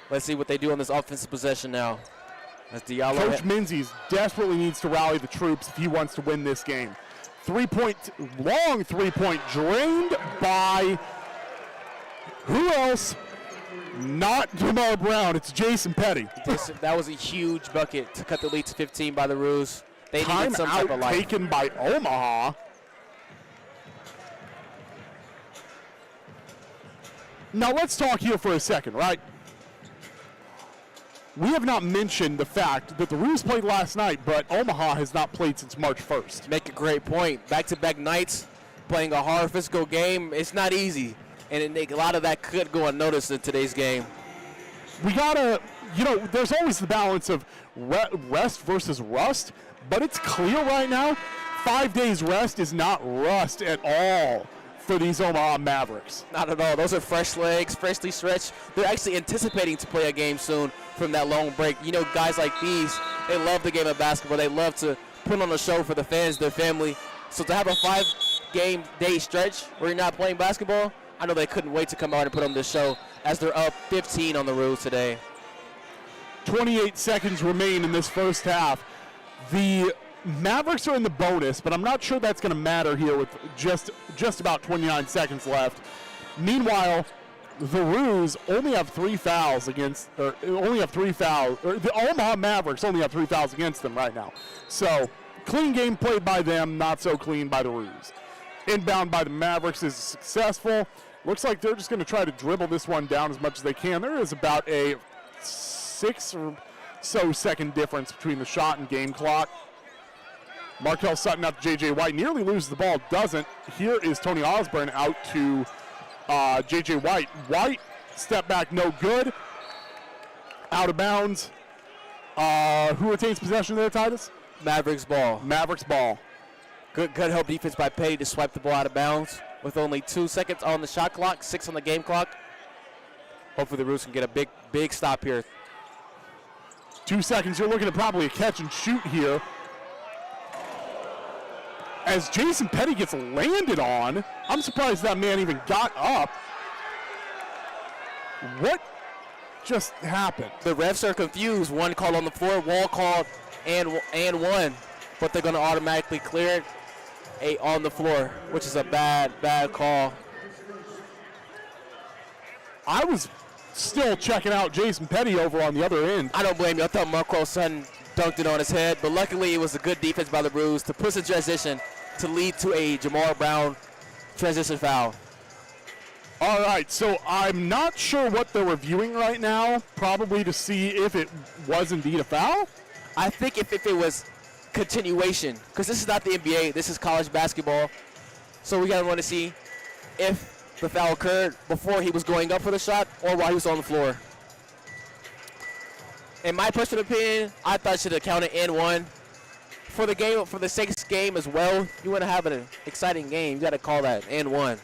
Let's see what they do on this offensive possession now. As Diallo Coach Menzies desperately needs to rally the troops if he wants to win this game. Long three-point drained by who else? Not Jamal Brown. It's Jason Petty. That was a huge bucket to cut the lead to 15 by the Roos. They needed some type of life. Taken by Omaha. Now let's talk here for a second, right? We have not mentioned the fact that the Roos played last night, but Omaha has not played since March 1st. Make a great point. Back-to-back nights, playing a hard physical game, it's not easy. And a lot of that could go unnoticed in today's game. We gotta, there's always the balance of rest versus rust, but it's clear right now, 5 days rest is not rust at all for these Omaha Mavericks. Not at all. Those are fresh legs, freshly stretched. They're actually anticipating to play a game soon from that long break. You know, guys like these, they love the game of basketball. They love to put on a show for the fans, their family. So to have a 5-game day stretch where you're not playing basketball, I know they couldn't wait to come out and put on this show as they're up 15 on the Roos today. 28 seconds remain in this first half. The Mavericks are in the bonus, but I'm not sure that's going to matter here with just about 29 seconds left. Meanwhile, the Roos only have 3 fouls against, or the Omaha Mavericks only have 3 fouls against them right now. So, clean game played by them, not so clean by the Roos. Inbound by the Mavericks is successful. Looks like they're just going to try to dribble this one down as much as they can. There is about a 6 or so second difference between the shot and game clock. Markel Sutton out to J.J. White. Nearly loses the ball, doesn't. Here is Tony Osborne out to J.J. White. White, step back, no good. Out of bounds. Who retains possession there, Titus? Mavericks ball. Mavericks ball. Good help defense by Petty to swipe the ball out of bounds with only 2 seconds on the shot clock, 6 on the game clock. Hopefully the Roos can get a big stop here. 2 seconds, you're looking at probably a catch and shoot here. As Jason Petty gets landed on, I'm surprised that man even got up. What just happened? The refs are confused. One call on the floor, wall called, and one. But they're going to automatically clear it. 8 on the floor, which is a bad call. I was still checking out Jason Petty over on the other end. I don't blame you. I thought Marco's son dunked it on his head, but luckily it was a good defense by the Roos to push the transition to lead to a Jamal Brown transition foul. All right, so I'm not sure what they're reviewing right now, probably to see if it was indeed a foul. I think if it was continuation, because this is not the NBA, this is college basketball, so we got to want to see if the foul occurred before he was going up for the shot or while he was on the floor. In my personal opinion, I thought it should have counted and one. For the game, for the sixth game as well, you want to have an exciting game, you got to call that and one.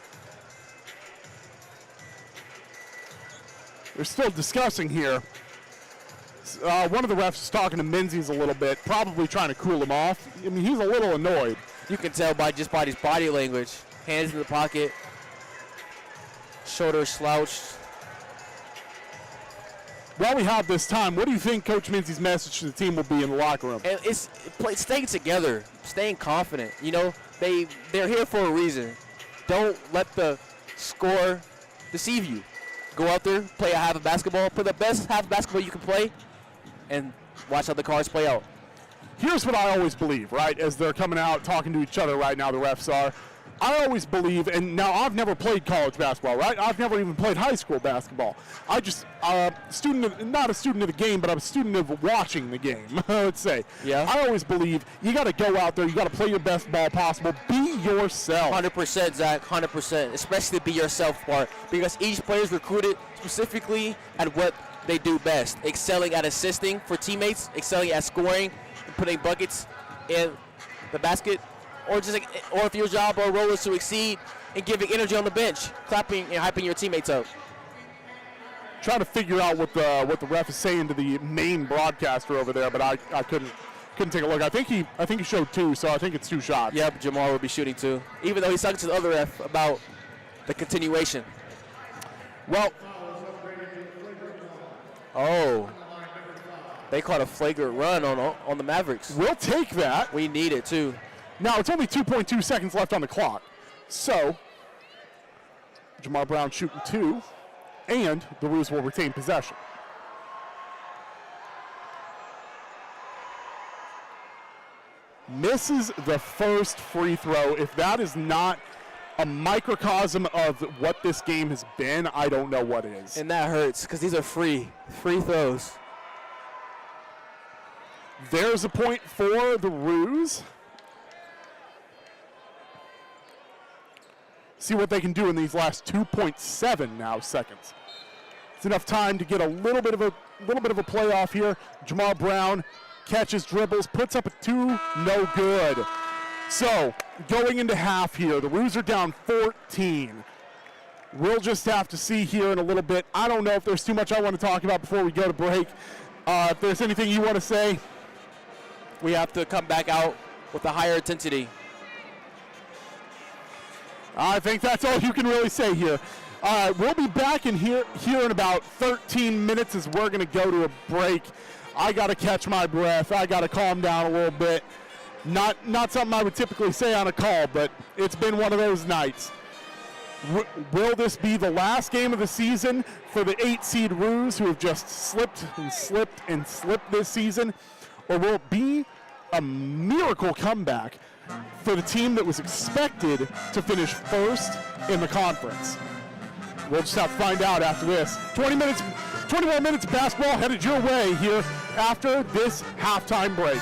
They're still discussing here. One of the refs is talking to Menzies a little bit, probably trying to cool him off. I mean, he's a little annoyed. You can tell by his body language. Hands in the pocket, shoulders slouched. While we have this time, what do you think Coach Menzies' message to the team will be in the locker room? And it's staying together, staying confident. You know, they're here for a reason. Don't let the score deceive you. Go out there, play a half of basketball, play the best half of basketball you can play, and watch how the cards play out. Here's what I always believe, right, as they're coming out talking to each other right now, the refs are. I always believe, and now I've never played college basketball, right? I've never even played high school basketball. I just, not a student of the game, but I'm a student of watching the game, let's say. Yeah. I always believe you got to go out there, you got to play your best ball possible, be yourself. 100%, Zach, 100%, especially the be yourself part, because each player is recruited specifically at what they do best, excelling at assisting for teammates, excelling at scoring, and putting buckets in the basket, or if your job or role is to exceed and giving energy on the bench, clapping and hyping your teammates up. Trying to figure out what the ref is saying to the main broadcaster over there, but I couldn't take a look. I think he showed 2, so I think it's 2 shots. Yep, Jamal will be shooting 2, even though he's talking to the other ref about the continuation. Well, they caught a flagrant run on the Mavericks. We'll take that. We need it too. Now it's only 2.2 seconds left on the clock. So Jamal Brown shooting 2, and the Roos will retain possession. Misses the first free throw. If that is not a microcosm of what this game has been, I don't know what is. And that hurts because these are free throws. There's a point for the Roos. See what they can do in these last 2.7 now seconds. It's enough time to get a little bit of a playoff here. Jamal Brown catches, dribbles, puts up a 2, no good. So going into half here, the Roos are down 14. We'll just have to see here in a little bit. I don't know if there's too much I want to talk about before we go to break. If there's anything you want to say. We have to come back out with a higher intensity. I think that's all you can really say here. All right, we'll be back in here in about 13 minutes as we're going to go to a break. I got to catch my breath. I got to calm down a little bit. Not something I would typically say on a call, but it's been one of those nights. Will this be the last game of the season for the 8-seed Roos who have just slipped and slipped and slipped this season? Or will it be a miracle comeback for the team that was expected to finish first in the conference? We'll just have to find out after this. 21 minutes of basketball headed your way here after this halftime break.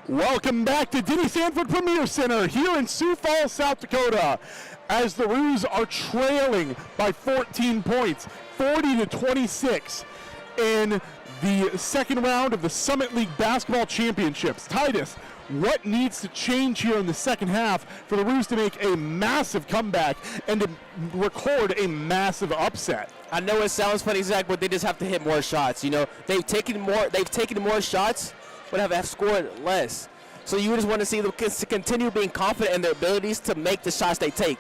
Welcome back to Denny Sanford Premier Center here in Sioux Falls, South Dakota, as the Roos are trailing by 14 points, 40-26 in the second round of the Summit League Basketball Championships. Titus, what needs to change here in the second half for the Roos to make a massive comeback and to record a massive upset? I know it sounds funny, Zach, but they just have to hit more shots. You know, they've taken more shots, but have scored less. So you just want to see them continue being confident in their abilities to make the shots they take.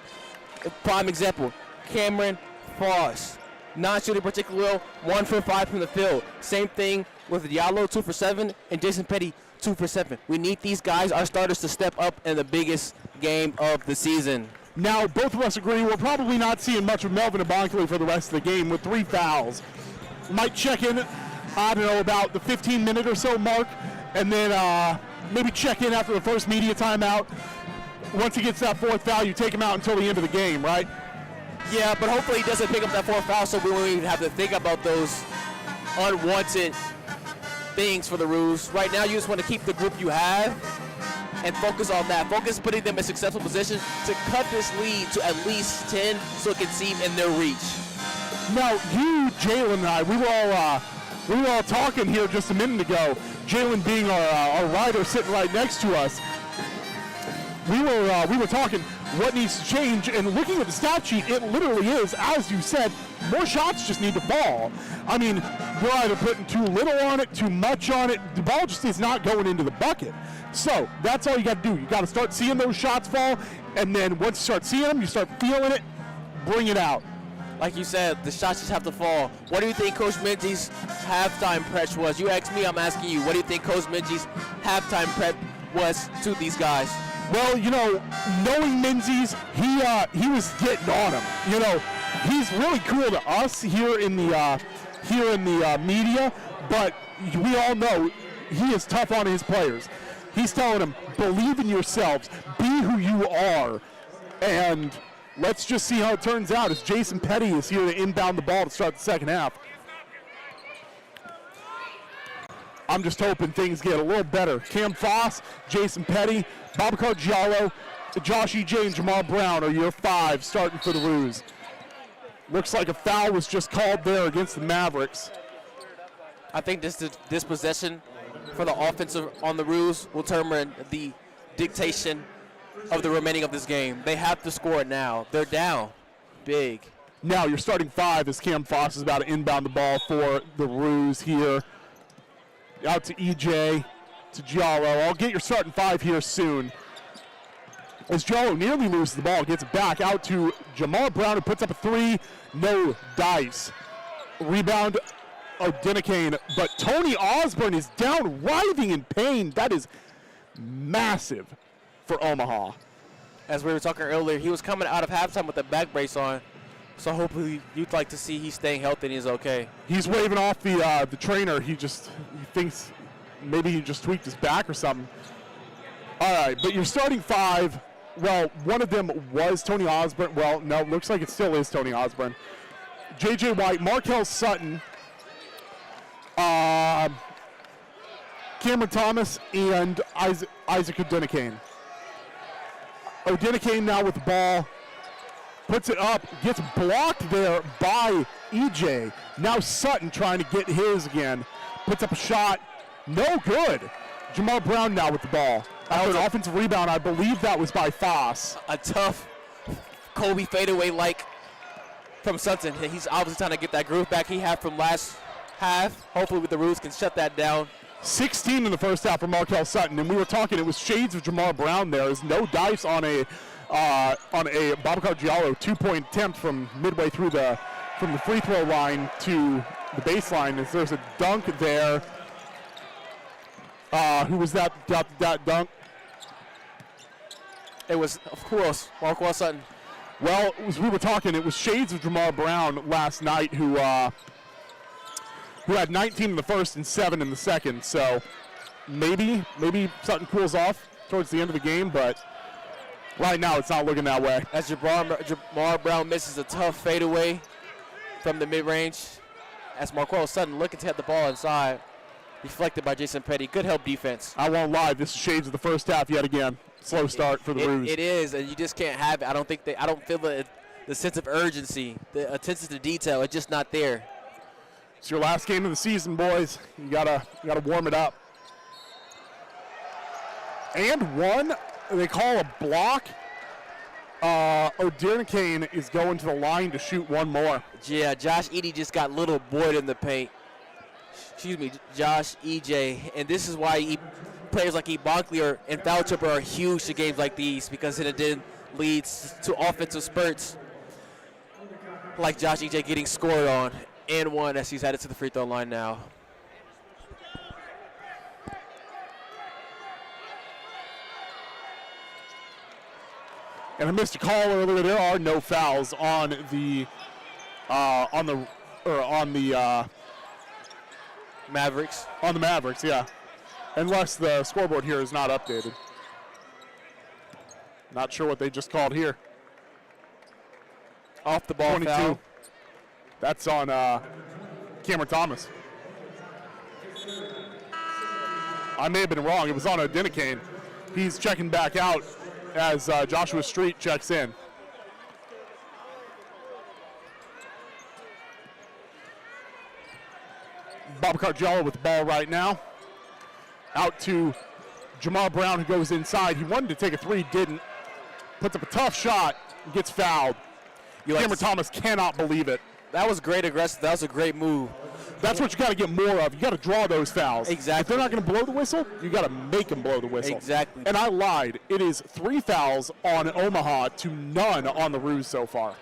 Prime example, Cameron Foss, not shooting particularly well, 1 for 5 from the field. Same thing with Diallo, 2 for 7, and Jason Petty, 2 for 7. We need these guys, our starters, to step up in the biggest game of the season. Now, both of us agree we're probably not seeing much of Melvin Abankley for the rest of the game with 3 fouls. Might check in, I don't know, about the 15-minute or so mark, and then maybe check in after the first media timeout. Once he gets that 4th foul, you take him out until the end of the game, right? Yeah, but hopefully he doesn't pick up that 4th foul so we won't even have to think about those unwanted things for the Roos. Right now, you just want to keep the group you have and focus on that. Focus putting them in successful position to cut this lead to at least 10 so it can seem in their reach. Now, you, Jalen, and I, we were all talking here just a minute ago. Jalen being our rider sitting right next to us. We were talking what needs to change, and looking at the stat sheet, it literally is, as you said, more shots just need to fall. I mean, we're either putting too little on it, too much on it. The ball just is not going into the bucket. So that's all you got to do. You got to start seeing those shots fall, and then once you start seeing them, you start feeling it, bring it out. Like you said, the shots just have to fall. What do you think Coach Minji's halftime prep was? You asked me, I'm asking you. What do you think Coach Minji's halftime prep was to these guys? Well, you know, knowing Menzies, he was getting on him. You know, he's really cool to us here in the media, but we all know he is tough on his players. He's telling them, believe in yourselves, be who you are, and let's just see how it turns out as Jason Petty is here to inbound the ball to start the second half. I'm just hoping things get a little better. Cam Foss, Jason Petty, Babacar Diallo, Josh E.J. and Jamal Brown are your 5 starting for the Roos. Looks like a foul was just called there against the Mavericks. I think this possession for the offensive on the Roos will determine the dictation of the remaining of this game. They have to score it now. They're down big. Now your starting 5 as Cam Foss is about to inbound the ball for the Roos here. Out to EJ, to Diallo. I'll get your starting 5 here soon. As Diallo nearly loses the ball, gets it back out to Jamal Brown, who puts up a 3. No dice. Rebound, Odenikane, but Tony Osborne is down, writhing in pain. That is massive for Omaha. As we were talking earlier, he was coming out of halftime with a back brace on. So hopefully you'd like to see he's staying healthy and he's okay. He's waving off the trainer. He thinks maybe he just tweaked his back or something. All right, but your starting 5, well, one of them was Tony Osborne. Well, no, looks like it still is Tony Osborne. J.J. White, Markel Sutton, Cameron Thomas, and Isaac Odenikane. Odenikane now with the ball. Puts it up, gets blocked there by EJ. Now Sutton trying to get his again. Puts up a shot, no good. Jamal Brown now with the ball. After an offensive rebound, I believe that was by Foss. A tough Kobe fadeaway like from Sutton. He's obviously trying to get that groove back he had from last half. Hopefully the Roos can shut that down. 16 in the first half for Markel Sutton, and we were talking, it was shades of Jamal Brown there. There's no dice on a Babacar Diallo 2-point attempt from midway through from the free throw line to the baseline. As there's a dunk there. Who was that got that dunk? It was, of course, Markel Sutton. Well, as we were talking, it was shades of Jamal Brown last night who had 19 in the first and 7 in the second. So maybe Sutton cools off towards the end of the game, but right now it's not looking that way. As Jamal Brown misses a tough fadeaway from the mid-range, as Markel Sutton looking to hit the ball inside. deflected by Jason Petty. Good help defense. I won't lie, this is shades of the first half yet again. Slow start for the Roos. It is, and you just can't have it. I don't feel the sense of urgency, the attention to detail. It's just not there. It's your last game of the season, boys. You gotta warm it up. And one, they call a block. O'Diernicane is going to the line to shoot one more. Yeah, Josh Edey just got little Boyd in the paint. Excuse me, Josh EJ. And this is why players like Ebonkley and foul trouble are huge to games like these, because it then leads to offensive spurts like Josh EJ getting scored on and one as he's headed to the free throw line now. And I missed a call earlier. There are no fouls on the Mavericks. On the Mavericks, yeah. Unless the scoreboard here is not updated. Not sure what they just called here. Off the ball 22. Foul. That's on Cameron Thomas. I may have been wrong. It was on O'Diernicane. He's checking back out as Joshua Street checks in. Babacar Diallo with the ball right now. Out to Jamal Brown, who goes inside. He wanted to take a three, didn't. Puts up a tough shot, gets fouled. Cameron Thomas cannot believe it. That was great aggressive. That was a great move. That's what you got to get more of. You got to draw those fouls. Exactly. If they're not going to blow the whistle, you got to make them blow the whistle. Exactly. And I lied. It is 3 fouls on Omaha to none on the Roos so far.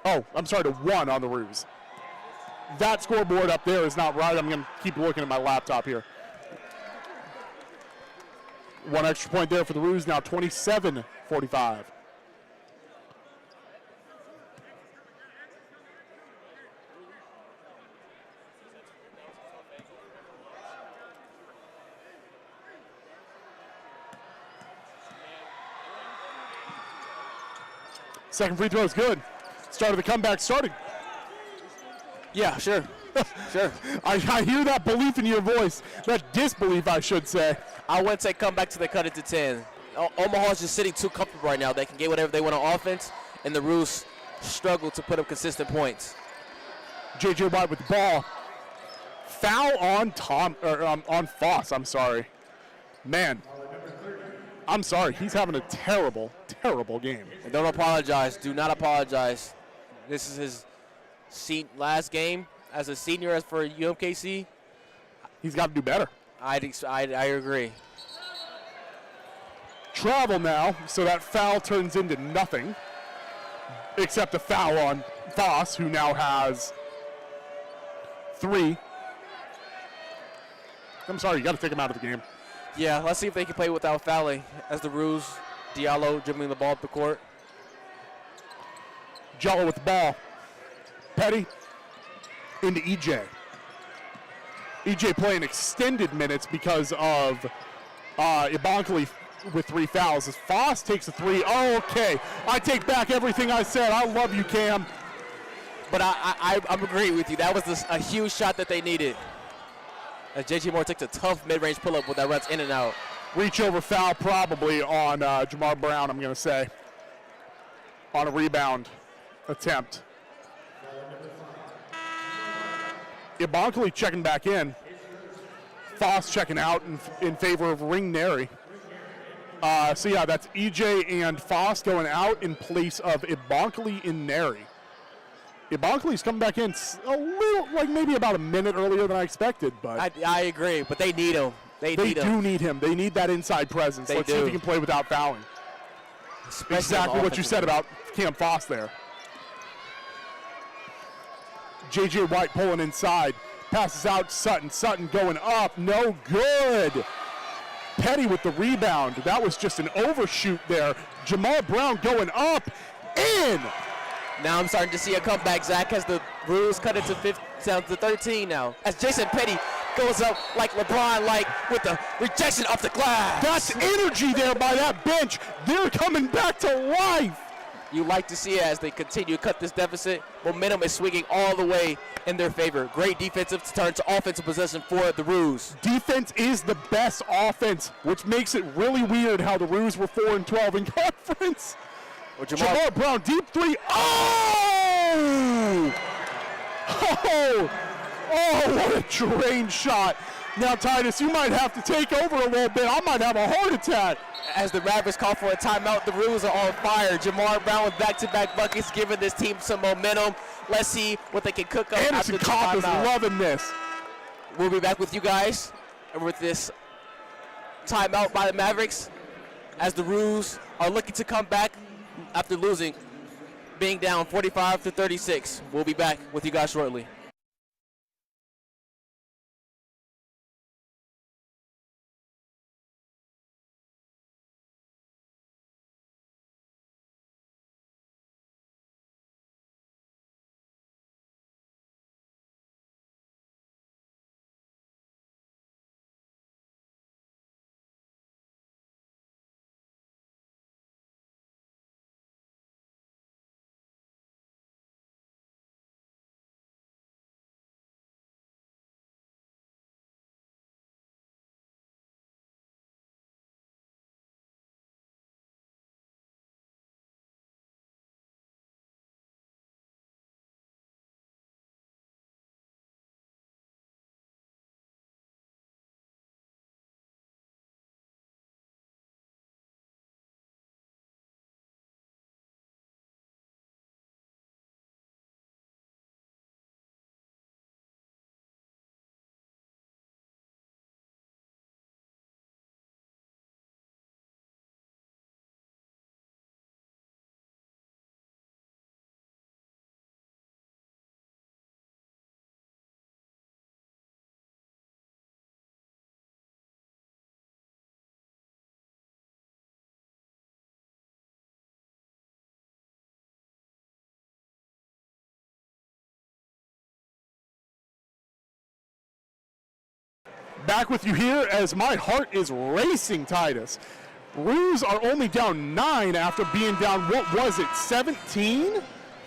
Oh, I'm sorry, to 1 on the Roos. That scoreboard up there is not right. I'm going to keep looking at my laptop here. 1 extra point there for the Roos, now 27-45. Second free throw is good. Start of the comeback started. Yeah, sure. Sure. I hear that belief in your voice, that disbelief, I should say. I wouldn't say come back till they cut it to 10. Omaha's just sitting too comfortable right now. They can get whatever they want on offense, and the Roos struggle to put up consistent points. J.J. White with the ball. Foul on on Foss, I'm sorry. Man, I'm sorry. He's having a terrible, terrible game. And don't apologize. Do not apologize. This is his last game as a senior as for UMKC. He's got to do better. I agree. Travel now, so that foul turns into nothing, except a foul on Foss, who now has 3. I'm sorry, you got to take him out of the game. Yeah, let's see if they can play without fouling as the Roos, Diallo dribbling the ball up the court. Diallo with the ball. Petty into EJ. EJ playing extended minutes because of Ebonkley with 3 fouls. As Foss takes a 3. Oh, okay. I take back everything I said. I love you, Cam. But I'm agreeing with you. That was a huge shot that they needed. As J.J. Moore takes a tough mid-range pull-up that runs in and out. Reach over foul probably on Jamar Brown, I'm going to say, on a rebound attempt. Ebonkley checking back in. Foss checking out in favor of Ring Neri. So yeah, that's EJ and Foss going out in place of Ebonkley and Neri. Ebonkley's coming back in a little, like maybe about a minute earlier than I expected, but I agree, but they need him. They do need him. They need that inside presence. Let's see if he can play without fouling. Especially exactly what you said about Cam Foss there. J.J. White pulling inside. Passes out Sutton. Sutton going up. No good. Petty with the rebound. That was just an overshoot there. Jamal Brown going up. In. Now I'm starting to see a comeback, Zach, as the Roos cut it to 13 now. As Jason Petty goes up like LeBron, like with the rejection off the glass. That's energy there by that bench. They're coming back to life. You like to see it as they continue to cut this deficit. Momentum is swinging all the way in their favor. Great defensive turn to offensive possession for the Roos. Defense is the best offense, which makes it really weird how the Roos were 4-12 in conference. Well, Jamal Brown, deep three. Oh! Oh! Oh, what a drain shot. Now, Titus, you might have to take over a little bit. I might have a heart attack. As the Mavericks call for a timeout, the Roos are on fire. Jamar Brown with back-to-back buckets, giving this team some momentum. Let's see what they can cook up Anderson after the Kopp is timeout. loving this. We'll be back with you guys with this timeout by the Mavericks as the Roos are looking to come back after losing, being down 45-36. We'll be back with you guys shortly. Back with you here as my heart is racing, Titus. Roos are only down 9 after being down, what was it, 17?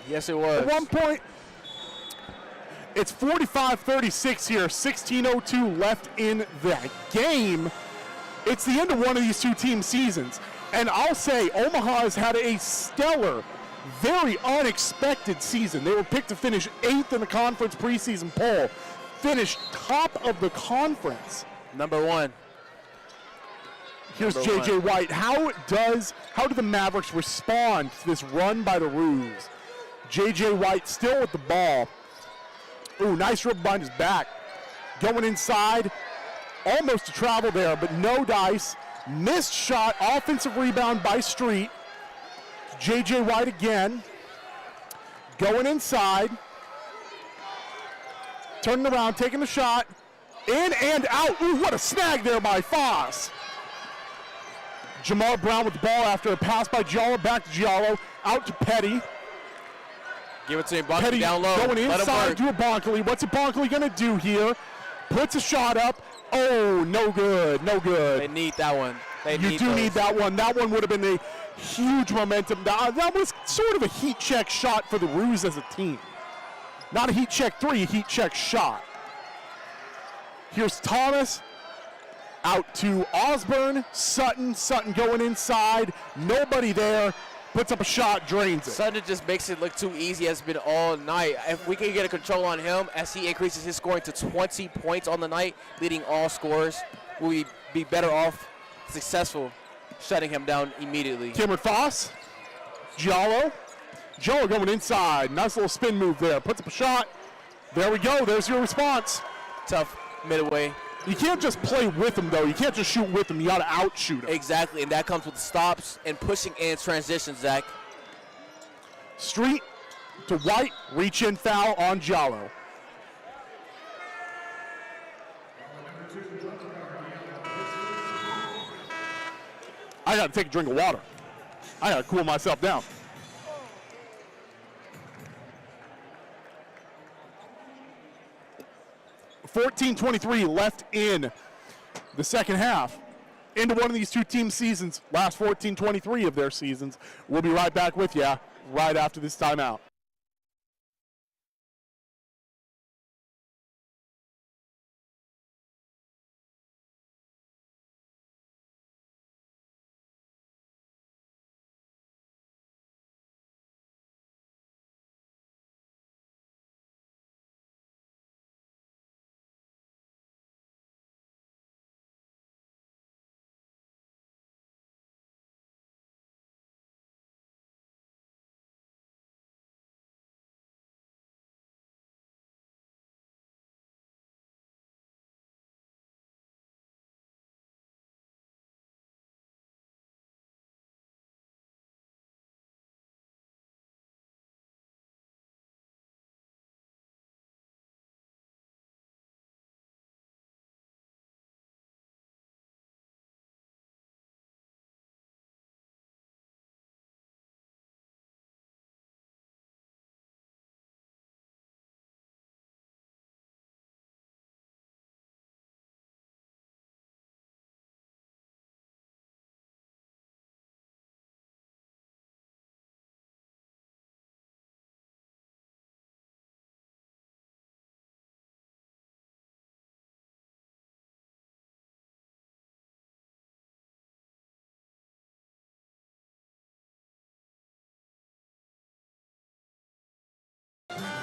Yes, it was. At one point. It's 45-36 here, 16:02 left in the game. It's the end of one of these two team seasons. And I'll say Omaha has had a stellar, very unexpected season. They were picked to finish 8th in the conference preseason poll. Finished top of the conference. Number one. Here's JJ White. How do the Mavericks respond to this run by the Roos? JJ White still with the ball. Ooh, nice dribble behind his back. Going inside. Almost to travel there, but no dice. Missed shot. Offensive rebound by Street. JJ White again. Going inside. Turning around, taking the shot. In and out. Ooh, what a snag there by Foss. Jamal Brown with the ball after a pass by Giallo. Back to Giallo. Out to Petty. Give it to him. Bonkley Petty down low. going inside to a Bonkley. What's a Bonkley going to do here? Puts a shot up. Oh, no good. No good. They need that one. You do need that one. That one would have been a huge momentum. That was sort of a heat check shot for the Roos as a team. Not a heat check 3, a heat check shot. Here's Thomas. Out to Osborne. Sutton going inside. Nobody there. Puts up a shot, drains it. Sutton just makes it look too easy as it's been all night. If we can get a control on him as he increases his scoring to 20 points on the night, leading all scorers, we'll be better off, successful, shutting him down immediately. Cameron Foss. Giallo going inside. Nice little spin move there. Puts up a shot. There we go. There's your response. Tough midway. You can't just play with him, though. You can't just shoot with him. You got to outshoot him. Exactly, and that comes with stops and pushing in transition, Zach. Street to White. Reach in foul on Giallo. I got to take a drink of water. I got to cool myself down. .23 left in the second half. into one of these two team seasons, last 14-23 of their seasons. We'll be right back with you right after this timeout.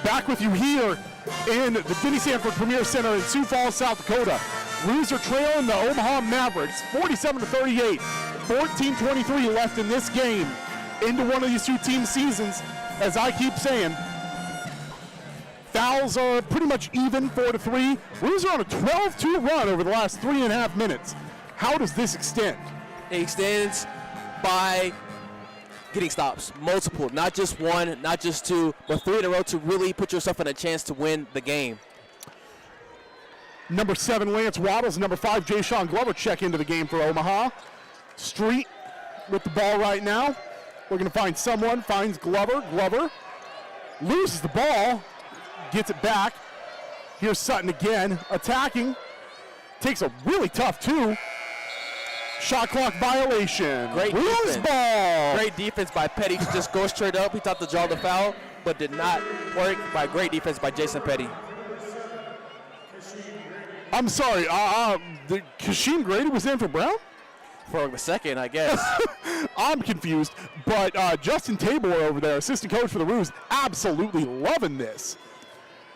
Back with you here in the Denny Sanford Premier Center in Sioux Falls, South Dakota. Roos are trailing the Omaha Mavericks 47-38. 14-23 left in this game into one of these two team seasons. As I keep saying, fouls are pretty much even, 4-3. Roos are on a 12-2 run over the last 3.5 minutes. How does this extend? It extends by getting stops, multiple, not just one, not just two, but 3 in a row to really put yourself in a chance to win the game. Number 7, Lance Waddles. Number 5, Jay-Sean Glover check into the game for Omaha. Street with the ball right now. We're going to find someone, finds Glover. Glover loses the ball, gets it back. Here's Sutton again, attacking. Takes a really tough 2. Shot clock violation. Great Roos defense. Ball. Great defense by Petty to just go straight up. He thought to draw the foul, but did not work. By great defense by Jason Petty. I'm sorry, Kashim Grady was in for Brown? For a second, I guess. I'm confused, but Justin Tabor over there, assistant coach for the Roos, absolutely loving this.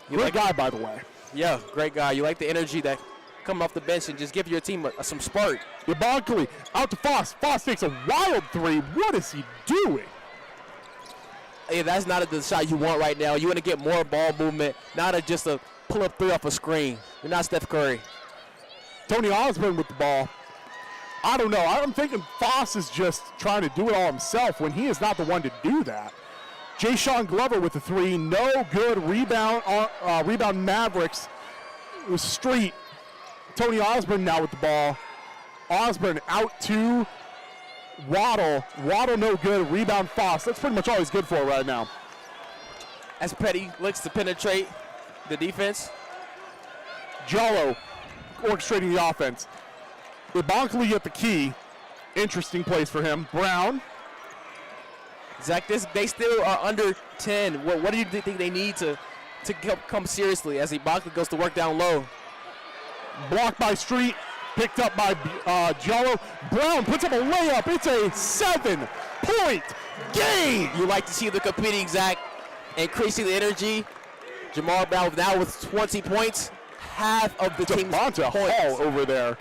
Great guy, by the way. Yeah, great guy. You like the energy that come off the bench and just give your team some spark. Yabankali out to Foss. Foss takes a wild 3. What is he doing? Yeah, that's not the shot you want right now. You want to get more ball movement, not just a pull-up 3 off a screen. You're not Steph Curry. Tony Osborne with the ball. I don't know. I'm thinking Foss is just trying to do it all himself when he is not the one to do that. Jay-Sean Glover with the 3. No good. Rebound Mavericks. It was Street. Tony Osborne now with the ball. Osborne out to Waddle. Waddle no good. Rebound Foss. That's pretty much all he's good for right now. As Petty looks to penetrate the defense. Jallo orchestrating the offense. Ibankali at the key. Interesting place for him. Brown. Zach, they still are under 10. What do you think they need to come seriously as Ibankali goes to work down low? Blocked by Street. Picked up by Jallo. Brown puts up a layup. It's a 7-point game. You like to see the competing, Zach, increasing the energy. Jamal Brown now with 20 points. Half of the team's points. Hall over there,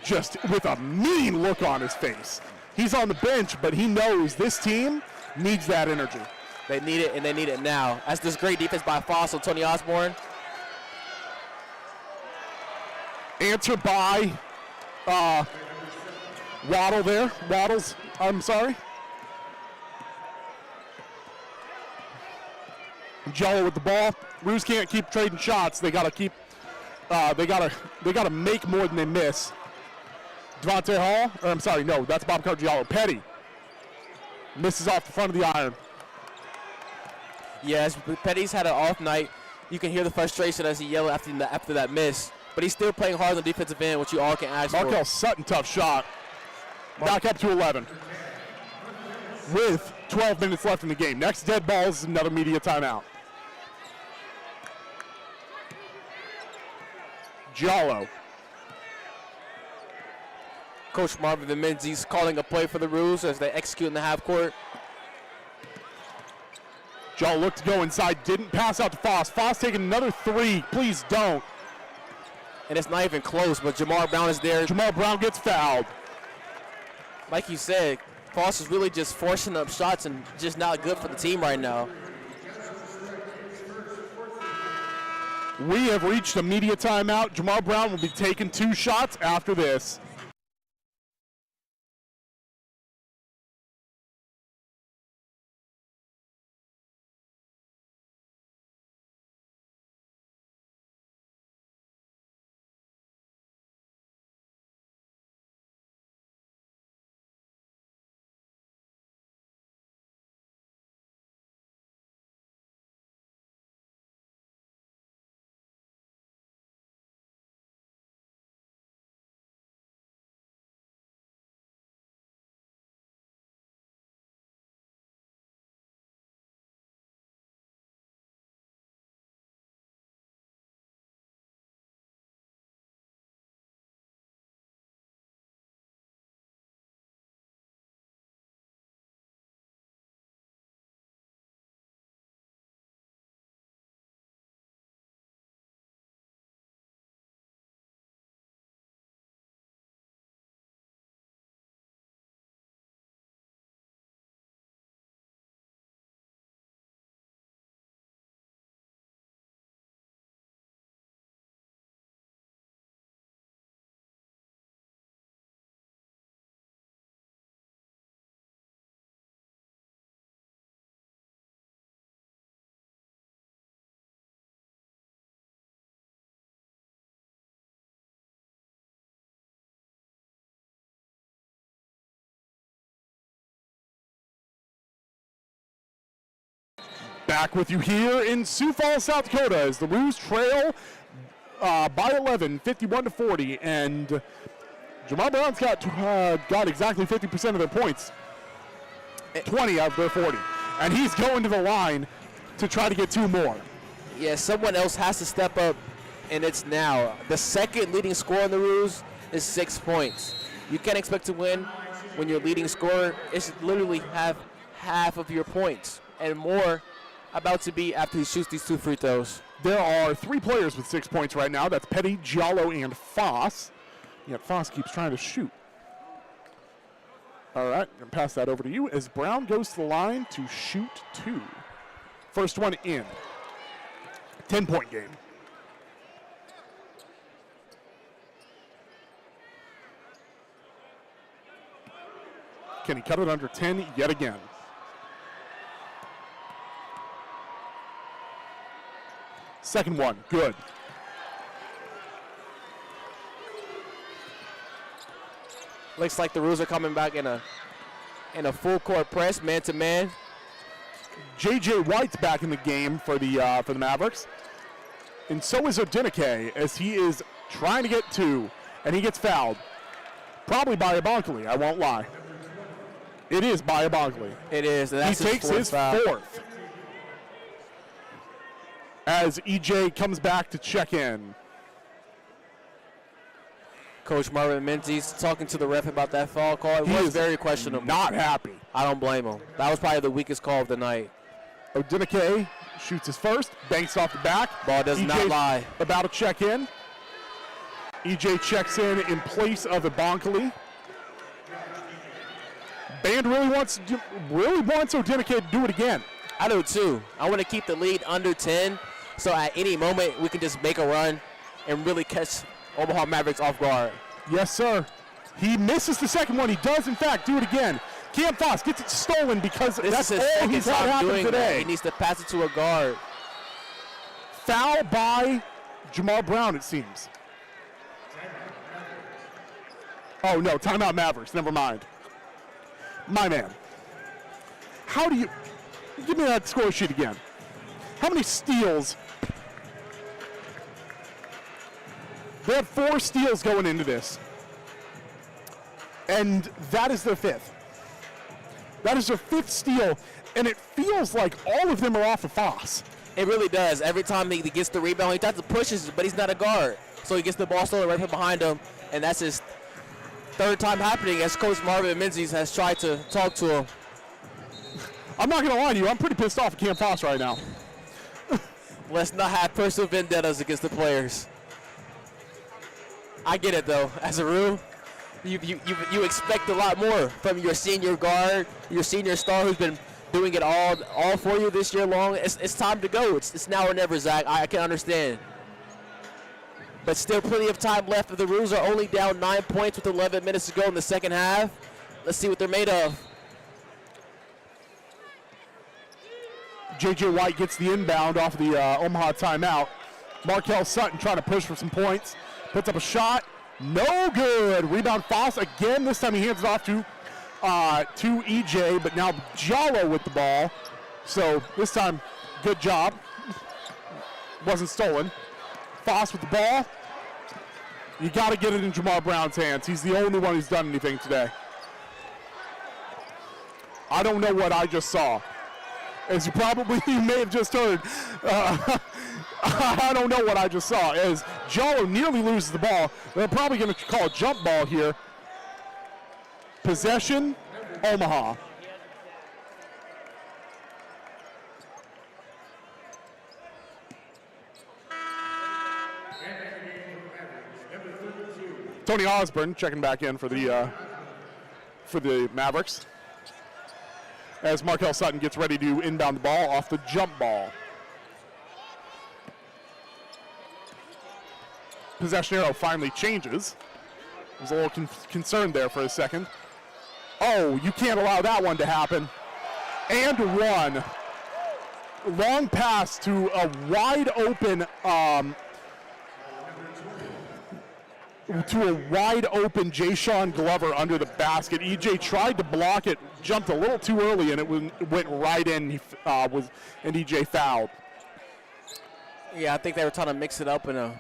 just with a mean look on his face. He's on the bench, but he knows this team needs that energy. They need it, and they need it now. That's this great defense by Fossil, Tony Osborne. Answer by Waddle there. Waddles, I'm sorry. Jallo with the ball. Roos can't keep trading shots. They gotta keep. They gotta make more than they miss. Devontae Hall. Or I'm sorry, no, that's Bob Cargiallo. Petty misses off the front of the iron. Yes, Petty's had an off night. You can hear the frustration as he yelled after that miss. But he's still playing hard on the defensive end, which you all can ask for. Markel Sutton, tough shot. Back up to 11. With 12 minutes left in the game. Next dead ball is another media timeout. Giallo. Coach Marvin Menzies calling a play for the Roos as they execute in the half court. Giallo looked to go inside, didn't pass out to Foss. Foss taking another three. Please don't. And it's not even close, but Jamar Brown is there. Jamal Brown gets fouled. Like you said, Foss is really just forcing up shots and just not good for the team right now. We have reached a media timeout. Jamal Brown will be taking 2 shots after this. Back with you here in Sioux Falls, South Dakota, as the Roos trail by 11, 51-40, and Jamal Brown's got exactly 50% of their points, 20 out of their 40, and he's going to the line to try to get 2 more. Yeah, someone else has to step up, and it's now. The second leading scorer in the Roos is 6 points. You can't expect to win when your leading scorer is literally half of your points and more about to be after he shoots these 2 free throws. There are 3 players with 6 points right now. That's Petty, Giallo, and Foss. Yet Foss keeps trying to shoot. All right, I'm going to pass that over to you as Brown goes to the line to shoot 2. First one in. 10-point game. Can he cut it under 10 yet again? Second one, good. Looks like the Roos are coming back in a full court press, man to man. J.J. White's back in the game for the Mavericks, and so is Odinike as he is trying to get 2, and he gets fouled, probably by Abonkali. I won't lie. It is by Abonkali. It is. And that's he takes his fourth. As EJ comes back to check in. Coach Marvin Menzies talking to the ref about that foul call. It was very questionable. Not happy. I don't blame him. That was probably the weakest call of the night. Odinike shoots his first, banks off the back. Ball does not lie. About to check in. EJ checks in place of Abonkali. Band really wants Odinike to do it again. I do too. I want to keep the lead under 10, so at any moment we can just make a run and really catch Omaha Mavericks off guard. Yes, sir. He misses the second one. He does, in fact, do it again. Cam Foss gets it stolen because that's all he's had happen today. He needs to pass it to a guard. Foul by Jamal Brown, it seems. Oh, no, timeout Mavericks. Never mind. My man. How do you... Give me that score sheet again. How many steals? They have 4 steals going into this. And that is their fifth. That is their fifth steal, and it feels like all of them are off of Foss. It really does. Every time he gets the rebound, he tries to push it, but he's not a guard. So he gets the ball stolen right from behind him, and that's his third time happening as Coach Marvin Menzies has tried to talk to him. I'm not going to lie to you. I'm pretty pissed off at Cam Foss right now. Let's not have personal vendettas against the players. I get it, though. As a rule, you expect a lot more from your senior guard, your senior star who's been doing it all for you this year long. It's time to go. It's now or never, Zach. I can understand. But still plenty of time left. The Roos are only down 9 points with 11 minutes to go in the second half. Let's see what they're made of. J.J. White gets the inbound off the Omaha timeout. Markel Sutton trying to push for some points. Puts up a shot. No good. Rebound Foss again. This time he hands it off to EJ, but now Giallo with the ball. So this time, good job. Wasn't stolen. Foss with the ball. You got to get it in Jamar Brown's hands. He's the only one who's done anything today. I don't know what I just saw. As you may have just heard, I don't know what I just saw. As Giallo nearly loses the ball, they're probably going to call a jump ball here. Possession, Omaha. Tony Osborne checking back in for the Mavericks. As Markel Sutton gets ready to inbound the ball off the jump ball. Possession arrow finally changes. I was a little concerned there for a second. Oh, you can't allow that one to happen. And one. Long pass to a wide open Jay-Sean Glover under the basket. EJ tried to block it, jumped a little too early, and it went right in. And EJ fouled. Yeah, I think they were trying to mix it up in a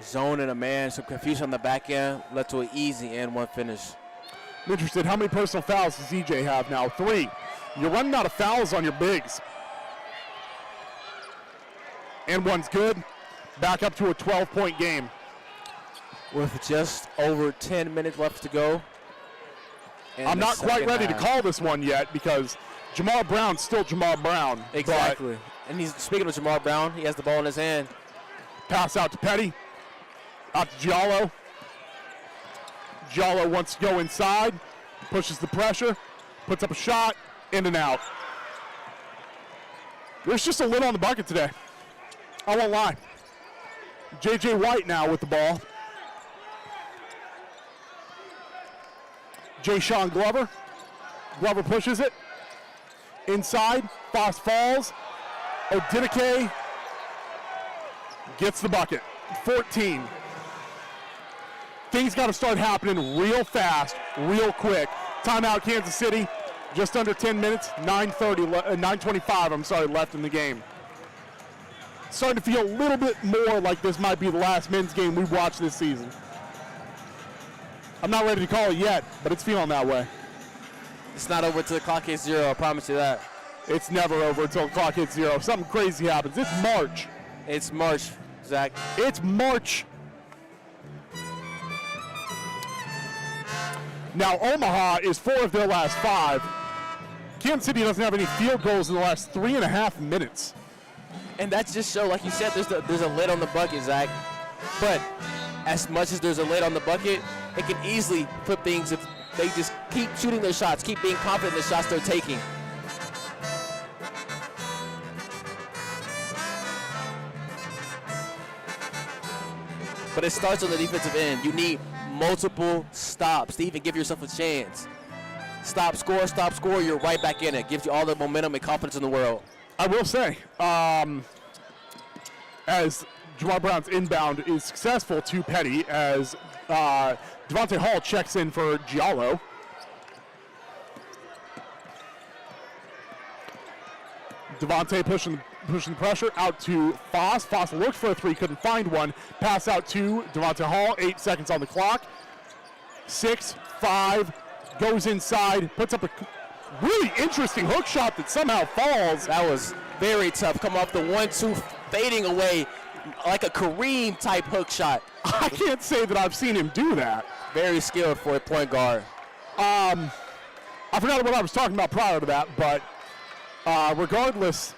zone and a man. Some confusion on the back end led to an easy and one finish. I'm interested, how many personal fouls does EJ have now? 3. You're running out of fouls on your bigs. And one's good. Back up to a 12-point game. With just over 10 minutes left to go. I'm not quite ready to call this one yet because Jamar Brown's still Jamar Brown. Exactly. And he's speaking of Jamar Brown, he has the ball in his hand. Pass out to Petty. Out to Giallo. Giallo wants to go inside. Pushes the pressure. Puts up a shot. In and out. There's just a lid on the bucket today. I won't lie. J.J. White now with the ball. Jay-Sean Glover. Glover pushes it. Inside. Foss falls. Odinike gets the bucket. 14. Things got to start happening real fast, real quick. Timeout, Kansas City. Just under 10 minutes. 9:25 left in the game. Starting to feel a little bit more like this might be the last men's game we've watched this season. I'm not ready to call it yet, but it's feeling that way. It's not over till the clock hits 0, I promise you that. It's never over until the clock hits 0. Something crazy happens. It's March. It's March, Zach. It's March. Now, Omaha is 4 of their last 5. Kansas City doesn't have any field goals in the last 3.5 minutes. And that's just so, like you said, there's a lid on the bucket, Zach. But as much as there's a lid on the bucket, it can easily flip things if they just keep shooting their shots, keep being confident in the shots they're taking. But it starts on the defensive end. You need multiple stops to even give yourself a chance. Stop, score, you're right back in it. Gives you all the momentum and confidence in the world. I will say, as Jamar Brown's inbound is successful to Petty, as Devontae Hall checks in for Giallo. Devontae pushing the pressure out to Foss. Foss looked for a 3, couldn't find one. Pass out to Devontae Hall, 8 seconds on the clock. 6, 5, goes inside, puts up a really interesting hook shot that somehow falls. That was very tough. Come off the 1-2, fading away like a Kareem type hook shot. I can't say that I've seen him do that. Very skilled for a point guard. I forgot what I was talking about prior to that, but regardless,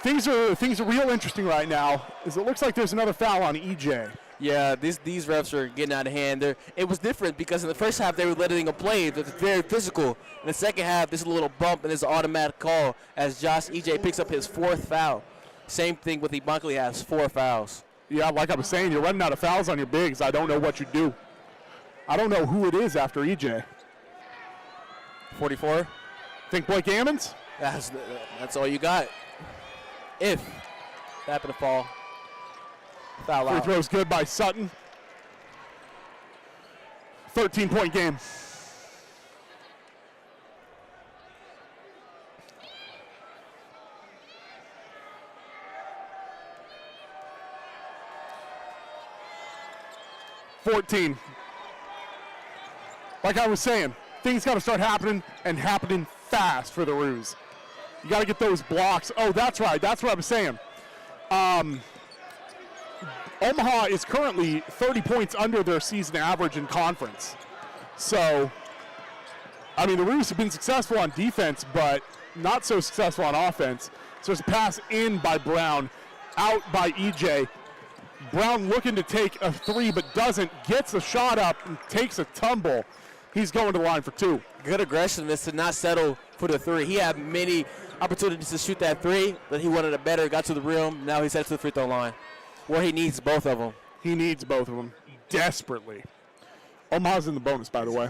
things are real interesting right now. As it looks like there's another foul on EJ. Yeah, these refs are getting out of hand. It was different because in the first half they were letting him play. It was very physical. In the second half, this is a little bump and it's an automatic call as Josh EJ picks up his 4th foul. Same thing with Ibankly has 4 fouls. Yeah, like I was saying, you're running out of fouls on your bigs. I don't know what you do. I don't know who it is after EJ. 44. Think Blake Ammons? That's all you got. If they happen to fall. Foul out. Free throw's good by Sutton. 13-point game. Like I was saying, things got to start happening and happening fast for the Roos. You got to get those blocks. Oh, that's right. That's what I was saying. Omaha is currently 30 points under their season average in conference. So, I mean, the Roos have been successful on defense, but not so successful on offense. So it's a pass in by Brown, out by EJ. Brown looking to take a 3, but doesn't. Gets a shot up and takes a tumble. He's going to the line for 2. Good aggressiveness to not settle for the 3. He had many opportunities to shoot that 3, but he wanted it better, got to the rim. Now he's headed to the free throw line, where he needs both of them. He needs both of them desperately. Omaha's in the bonus, by the way.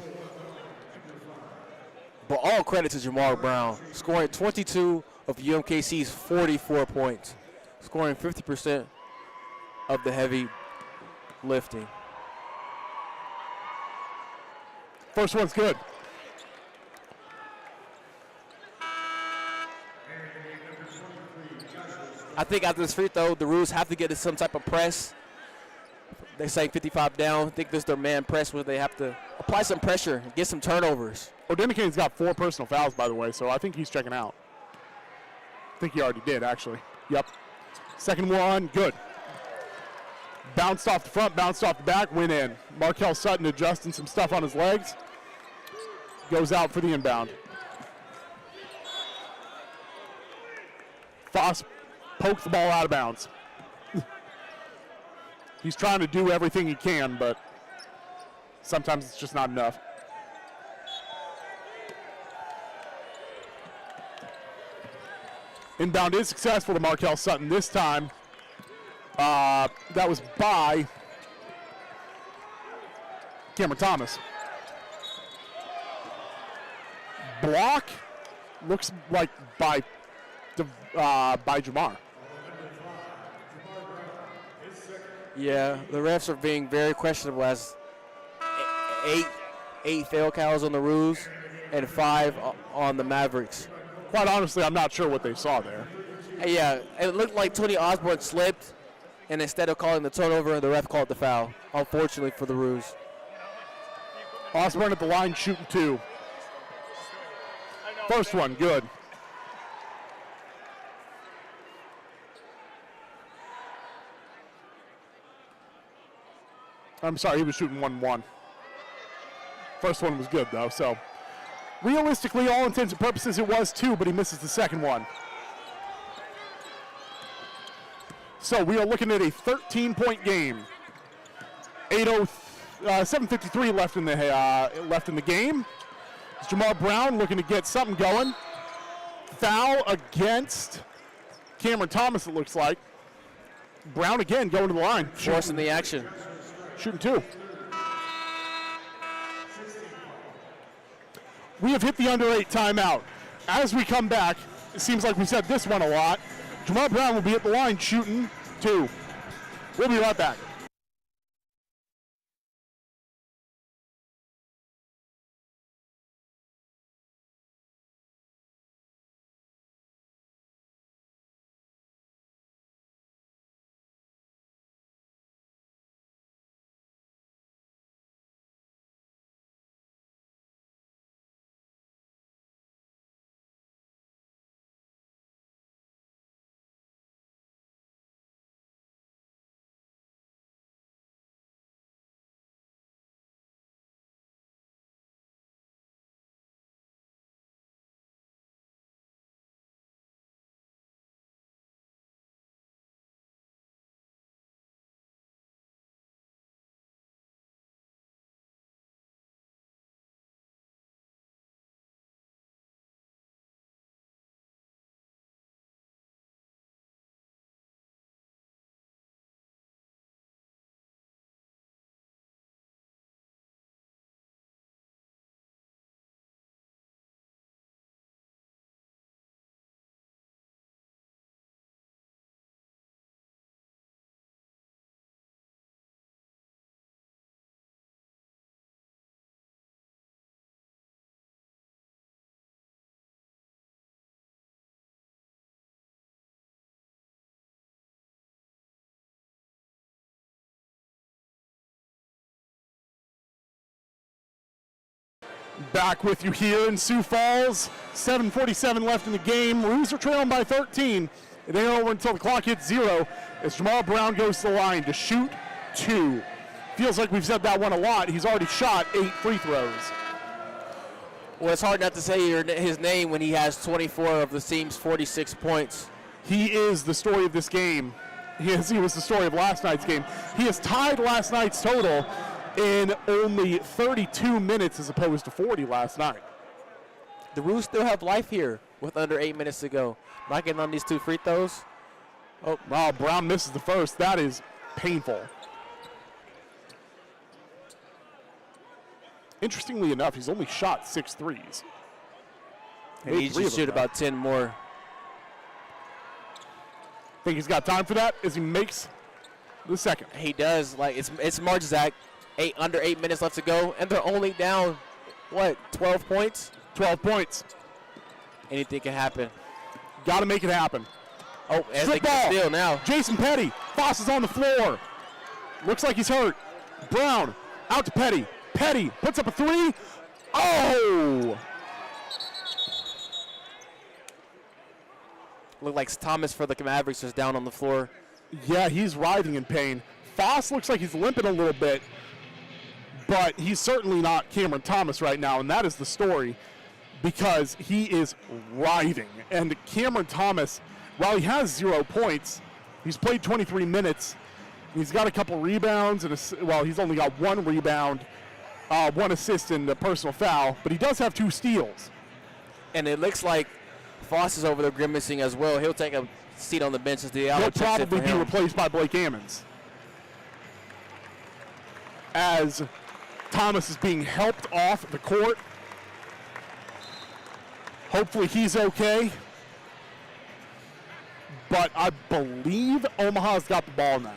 But all credit to Jamar Brown, scoring 22 of UMKC's 44 points, scoring 50% of the heavy lifting. First one's good. I think after this free throw, the Roos have to get some type of press. They're saying 55 down. I think this is their man press where they have to apply some pressure and get some turnovers. Odemike's got 4 personal fouls, by the way, so I think he's checking out. I think he already did, actually. Yep. Second one, good. Bounced off the front, bounced off the back, went in. Markel Sutton adjusting some stuff on his legs. Goes out for the inbound. Foss pokes the ball out of bounds. He's trying to do everything he can, but sometimes it's just not enough. Inbound is successful to Markel Sutton this time. That was by Cameron Thomas. Block looks like by Jamar. Yeah, the refs are being very questionable as eight fail calls on the Roos and 5 on the Mavericks. Quite honestly, I'm not sure what they saw there. Yeah, it looked like Tony Osborne slipped, and instead of calling the turnover, the ref called the foul, unfortunately for the Roos. Osborne at the line shooting 2. First one, good. I'm sorry, he was shooting 1-1. First one was good, though, so. Realistically, all intents and purposes, it was 2, but he misses the second one. So we are looking at a 13-point game. 7:53 left in the game. It's Jamar Brown looking to get something going. Foul against Cameron Thomas, it looks like. Brown again going to the line. Forcing the action. Shooting 2. We have hit the under 8 timeout. As we come back, it seems like we said this one a lot. Jamar Brown will be at the line shooting 2. We'll be right back. Back with you here in Sioux Falls. 7:47 left in the game. Roos are trailing by 13. It ain't over until the clock hits 0 as Jamal Brown goes to the line to shoot 2. Feels like we've said that one a lot. He's already shot 8 free throws. Well, it's hard not to say his name when he has 24 of the team's 46 points. He is the story of this game. He was the story of last night's game. He has tied last night's total in only 32 minutes as opposed to 40 last night. The Roos still have life here with under 8 minutes to go. Not getting on these 2 free throws. Oh, wow, Brown misses the first. That is painful. Interestingly enough, he's only shot 6 threes. And he should shoot about 10 more. Think he's got time for that as he makes the second. He does. Like it's March, Zach. Under 8 minutes left to go, and they're only down, what, 12 points? 12 points. Anything can happen. Got to make it happen. Oh, and Strip ball. Steal now. Jason Petty. Foss is on the floor. Looks like he's hurt. Brown out to Petty. Petty puts up a 3. Oh! Looked like Thomas for the Mavericks is down on the floor. Yeah, he's writhing in pain. Foss looks like he's limping a little bit, but he's certainly not Cameron Thomas right now, and that is the story because he is writhing. And Cameron Thomas, while he has 0 points, he's played 23 minutes. He's got a couple rebounds, and he's only got 1 rebound, 1 assist and a personal foul, but he does have 2 steals. And it looks like Foss is over there grimacing as well. He'll take a seat on the bench as the He'll probably be replaced by Blake Ammons. As Thomas is being helped off the court. Hopefully he's okay. But I believe Omaha's got the ball now.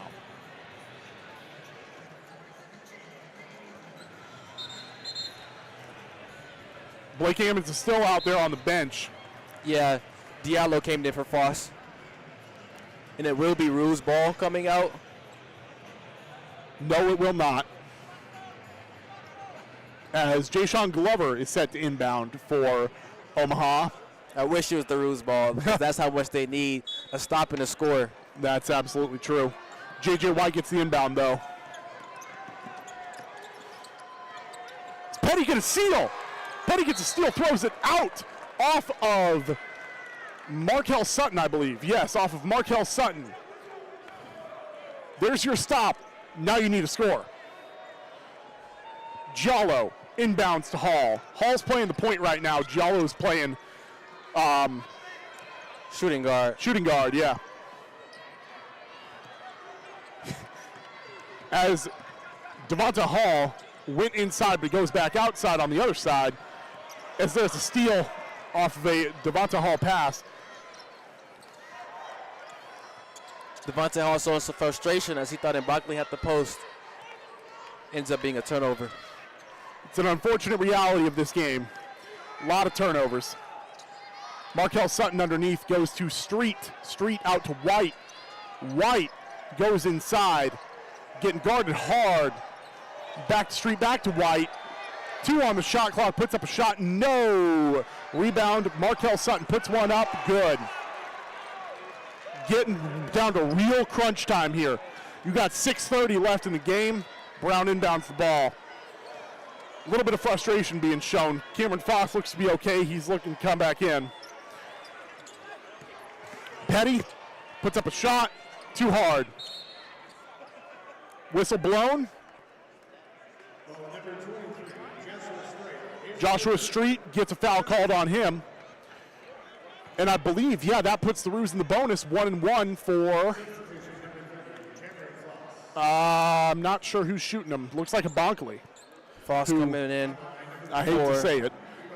Blake Ammons is still out there on the bench. Yeah, Diallo came in for Foss. And it will be Roos' ball coming out. No, it will not. As Jayshawn Glover is set to inbound for Omaha. I wish it was the Roos' ball because that's how much they need a stop and a score. That's absolutely true. J.J. White gets the inbound, though. Is Petty going to steal? Petty gets a steal, throws it out off of Markel Sutton, I believe. Yes, off of Markel Sutton. There's your stop. Now you need a score. Giallo inbounds to Hall. Hall's playing the point right now. Giallo's playing shooting guard. Shooting guard, yeah. As Devonta Hall went inside, but goes back outside on the other side, as there's a steal off of a Devonta Hall pass. Devonta Hall showing some frustration as he thought Mbakli had the post. Ends up being a turnover. It's an unfortunate reality of this game. A lot of turnovers. Markel Sutton underneath goes to Street. Street out to White. White goes inside. Getting guarded hard. Back to Street, back to White. 2 on the shot clock, puts up a shot. No. Rebound, Markel Sutton puts one up. Good. Getting down to real crunch time here. You got 6:30 left in the game. Brown inbounds the ball. A little bit of frustration being shown. Cameron Foss looks to be okay. He's looking to come back in. Petty puts up a shot. Too hard. Whistle blown. Joshua Street gets a foul called on him. And I believe, yeah, that puts the Roos in the bonus. 1-1 for... I'm not sure who's shooting him. Looks like a Bonkley. Foss coming in. I hate to say it.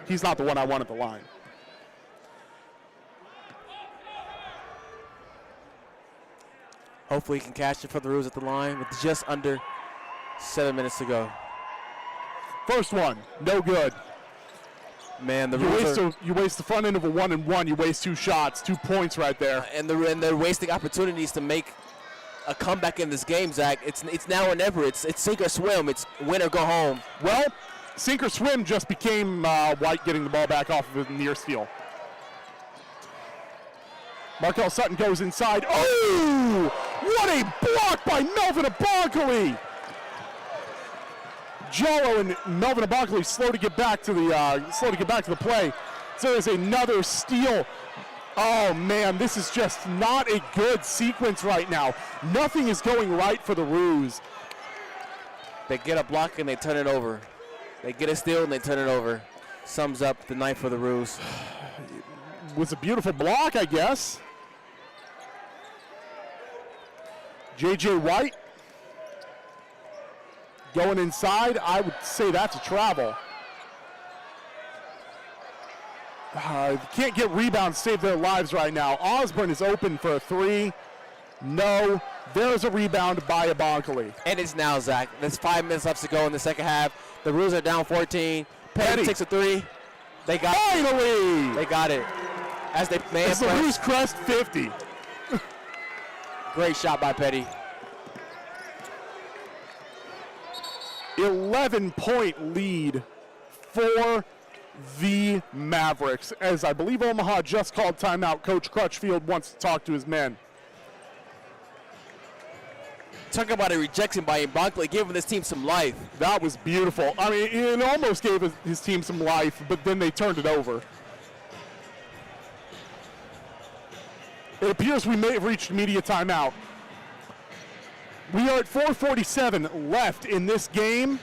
He's not the one I want at the line. Hopefully he can catch it for the Roos at the line with just under 7 minutes to go. First one, no good. Man, you waste the front end of a 1-and-1. You waste 2 shots, 2 points right there. And they're wasting opportunities to make a comeback in this game, Zach. It's now or never. It's sink or swim. It's win or go home. Well, Sink or swim just became White getting the ball back off of a near steal. Markel Sutton goes inside. Oh! What a block by Melvin Abonkali! Jallo and Melvin Abonkali slow to get back to the play. So there's another steal. Oh man, this is just not a good sequence right now. Nothing is going right for the Roos. They get a block and they turn it over. They get a steal and they turn it over. Sums up the night for the Roos. Was a beautiful block, I guess. J.J. White going inside. I would say that's a travel. Can't get rebounds, save their lives right now. Osborne is open for a three. No. There's a rebound by Abonkali. And it's now, Zach. There's 5 minutes left to go in the second half. The Roos are down 14. Petty takes a three. They got Finally! it. They got it. As they man the Roos crest 50. Great shot by Petty. 11-point lead for the Mavericks, as I believe Omaha just called timeout. Coach Crutchfield wants to talk to his men. Talk about a rejection by Abonkali, giving this team some life. That was beautiful. I mean, it almost gave his team some life, but then they turned it over. It appears we may have reached media timeout. We are at 4:47 left in this game.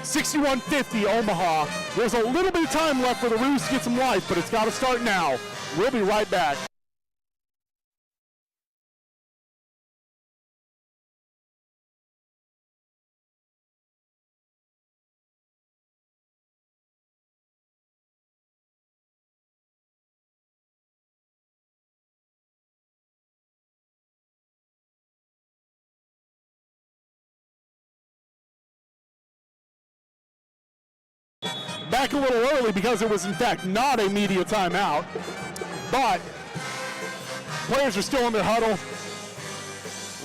61-50 Omaha. There's a little bit of time left for the Roos to get some life, but it's got to start now. We'll be right back. Back a little early because it was in fact not a media timeout, but players are still in their huddle.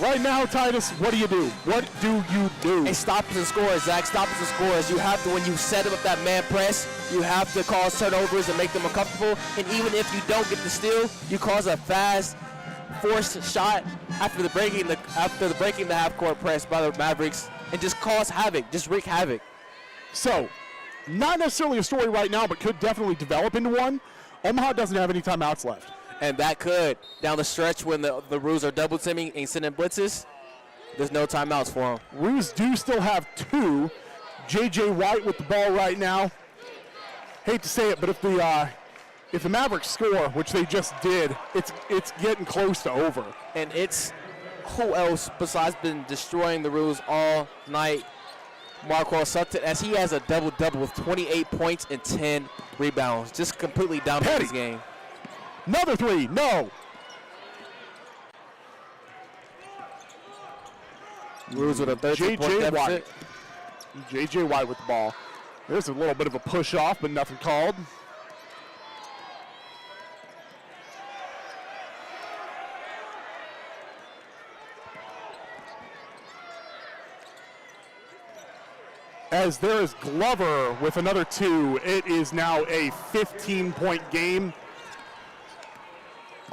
Right now, Titus, what do you do? What do you do? Hey, stops and scores, Zach. Stops and scores. You have to, when you set up that man press, you have to cause turnovers and make them uncomfortable. And even if you don't get the steal, you cause a fast, forced shot after the breaking the half court press by the Mavericks, and just cause havoc, just wreak havoc. So, not necessarily a story right now, but could definitely develop into one. Omaha doesn't have any timeouts left. And that could, down the stretch when the Roos are double teaming and sending blitzes, there's no timeouts for them. Roos do still have two. J.J. White with the ball right now. Hate to say it, but if the Mavericks score, which they just did, it's getting close to over. And it's who else besides been destroying the Roos all night? Markel Sutton, as he has a double-double with 28 points and 10 rebounds. Just completely dominating this game. Another three, no. Roos with a 13-point deficit. J.J. White with the ball. There's a little bit of a push off, but nothing called. As there is Glover with another two, it is now a 15-point game.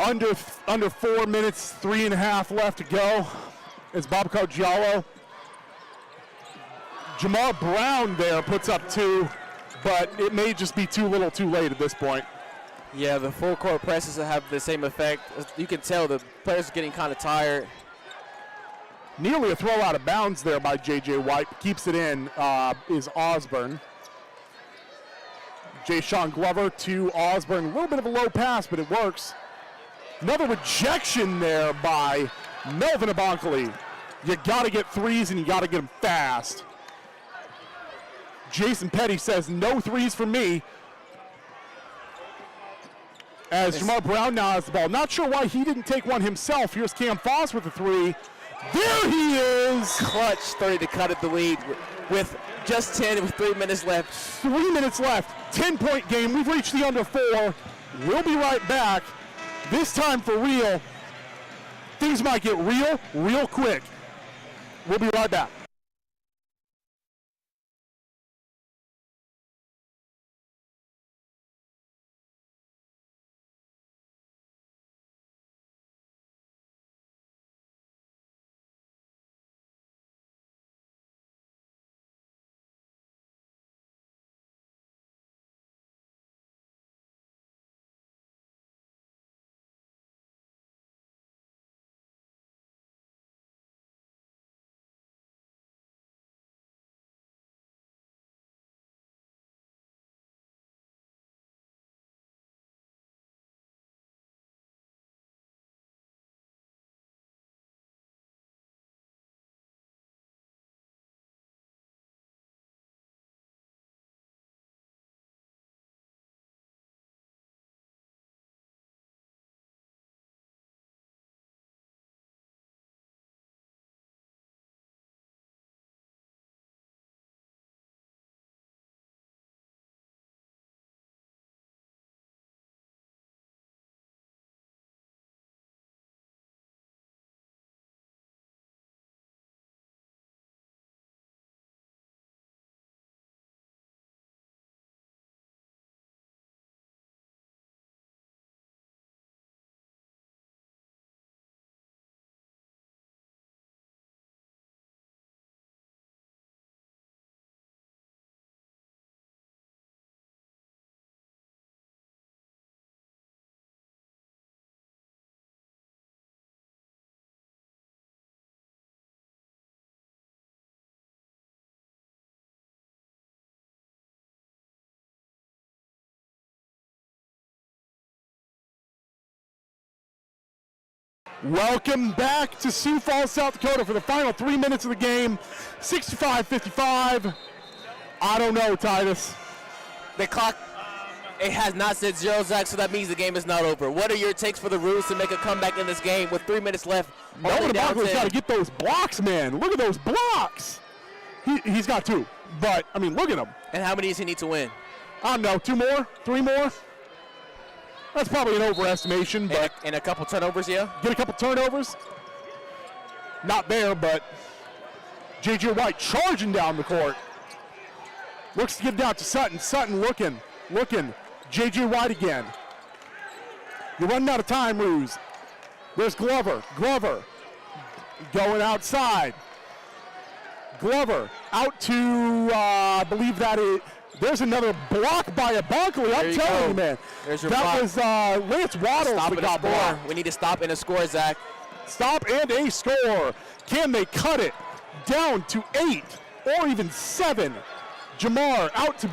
Under 4 minutes, 3.5 left to go. As Bobcat Jallo. Jamar Brown there puts up two, but it may just be too little too late at this point. Yeah, the full court presses have the same effect. You can tell the players are getting kind of tired. Nearly a throw out of bounds there by J.J. White. Keeps it in is Osborne. J. Sean Glover to Osborne. A little bit of a low pass, but it works. Another rejection there by Melvin Abonkali. You got to get threes, and you got to get them fast. Jason Petty says, no threes for me. As Jamar Brown now has the ball. Not sure why he didn't take one himself. Here's Cam Foss with a three. There he is! Clutch 30 to cut at the lead with just 10 with 3 minutes left. 3 minutes left. 10-point game. We've reached the under 4. We'll be right back. This time for real. Things might get real quick. We'll be right back. Welcome back to Sioux Falls, South Dakota for the final 3 minutes of the game. 65-55. I don't know, Titus. The clock, it has not said 0, Zach, so that means the game is not over. What are your takes for the Roos to make a comeback in this game with 3 minutes left? Noah DeMarco's got to get those blocks, man. Look at those blocks. He's got 2, but, I mean, look at him. And how many does he need to win? I don't know, 2 more, 3 more. That's probably an overestimation, but and a couple turnovers, yeah. Get a couple turnovers. Not there, but J.J. White charging down the court. Looks to get it out to Sutton. Sutton looking. J.J. White again. You're running out of time, Roos. There's Glover. Going outside. Glover out to, I believe that is. There's another block by a Barkley. I'm telling you, man. There's your that block. Was Lance Waddles that got blocked. We need to stop and a score, Zach. Stop and a score. Can they cut it down to 8 or even 7? Jamar out to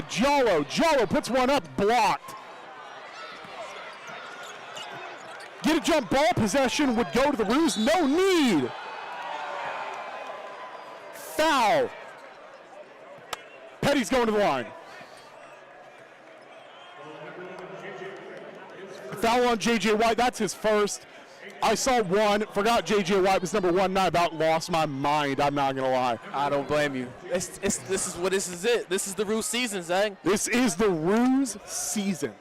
Giallo. Giallo puts one up, blocked. Get a jump ball. Possession would go to the Roos. No need. Foul. Petty's going to the line. Foul on J.J. White. That's his first. I saw 1. Forgot J.J. White was number 1, and I about lost my mind. I'm not going to lie. I don't blame you. This is it. This is the Roos season, Zach. This is the Roos season.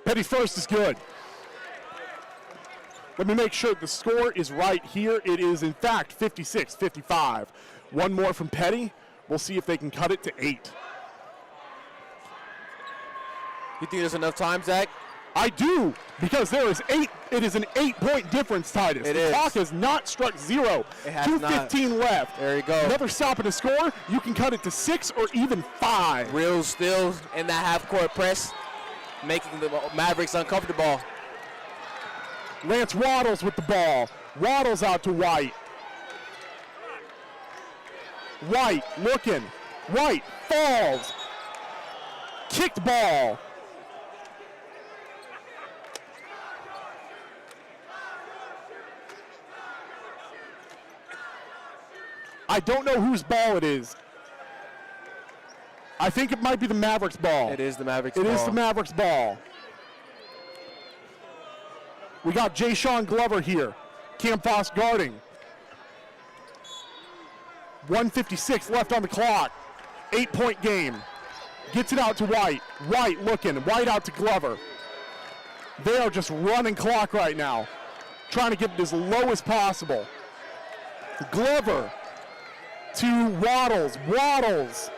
Petty's first is good. Let me make sure the score is right here. It is, in fact, 56-55. 1 more from Petty. We'll see if they can cut it to 8. You think there's enough time, Zach? I do, because there is 8. It is an 8-point difference, Titus. The clock has not struck 0. It has 2:15 left. There you go. Another stop and a score. You can cut it to 6 or even 5. Real still in that half-court press, making the Mavericks uncomfortable. Lance Waddles with the ball. Waddles out to White. White looking. White falls. Kicked ball. I don't know whose ball it is. I think it might be the Mavericks ball. It is the Mavericks ball. It is the Mavericks ball. We got Jay-Sean Glover here. Cam Foss guarding. 1:56 left on the clock. 8-point game. Gets it out to White. White looking. White out to Glover. They are just running clock right now. Trying to get it as low as possible. Glover to Waddles. Waddles.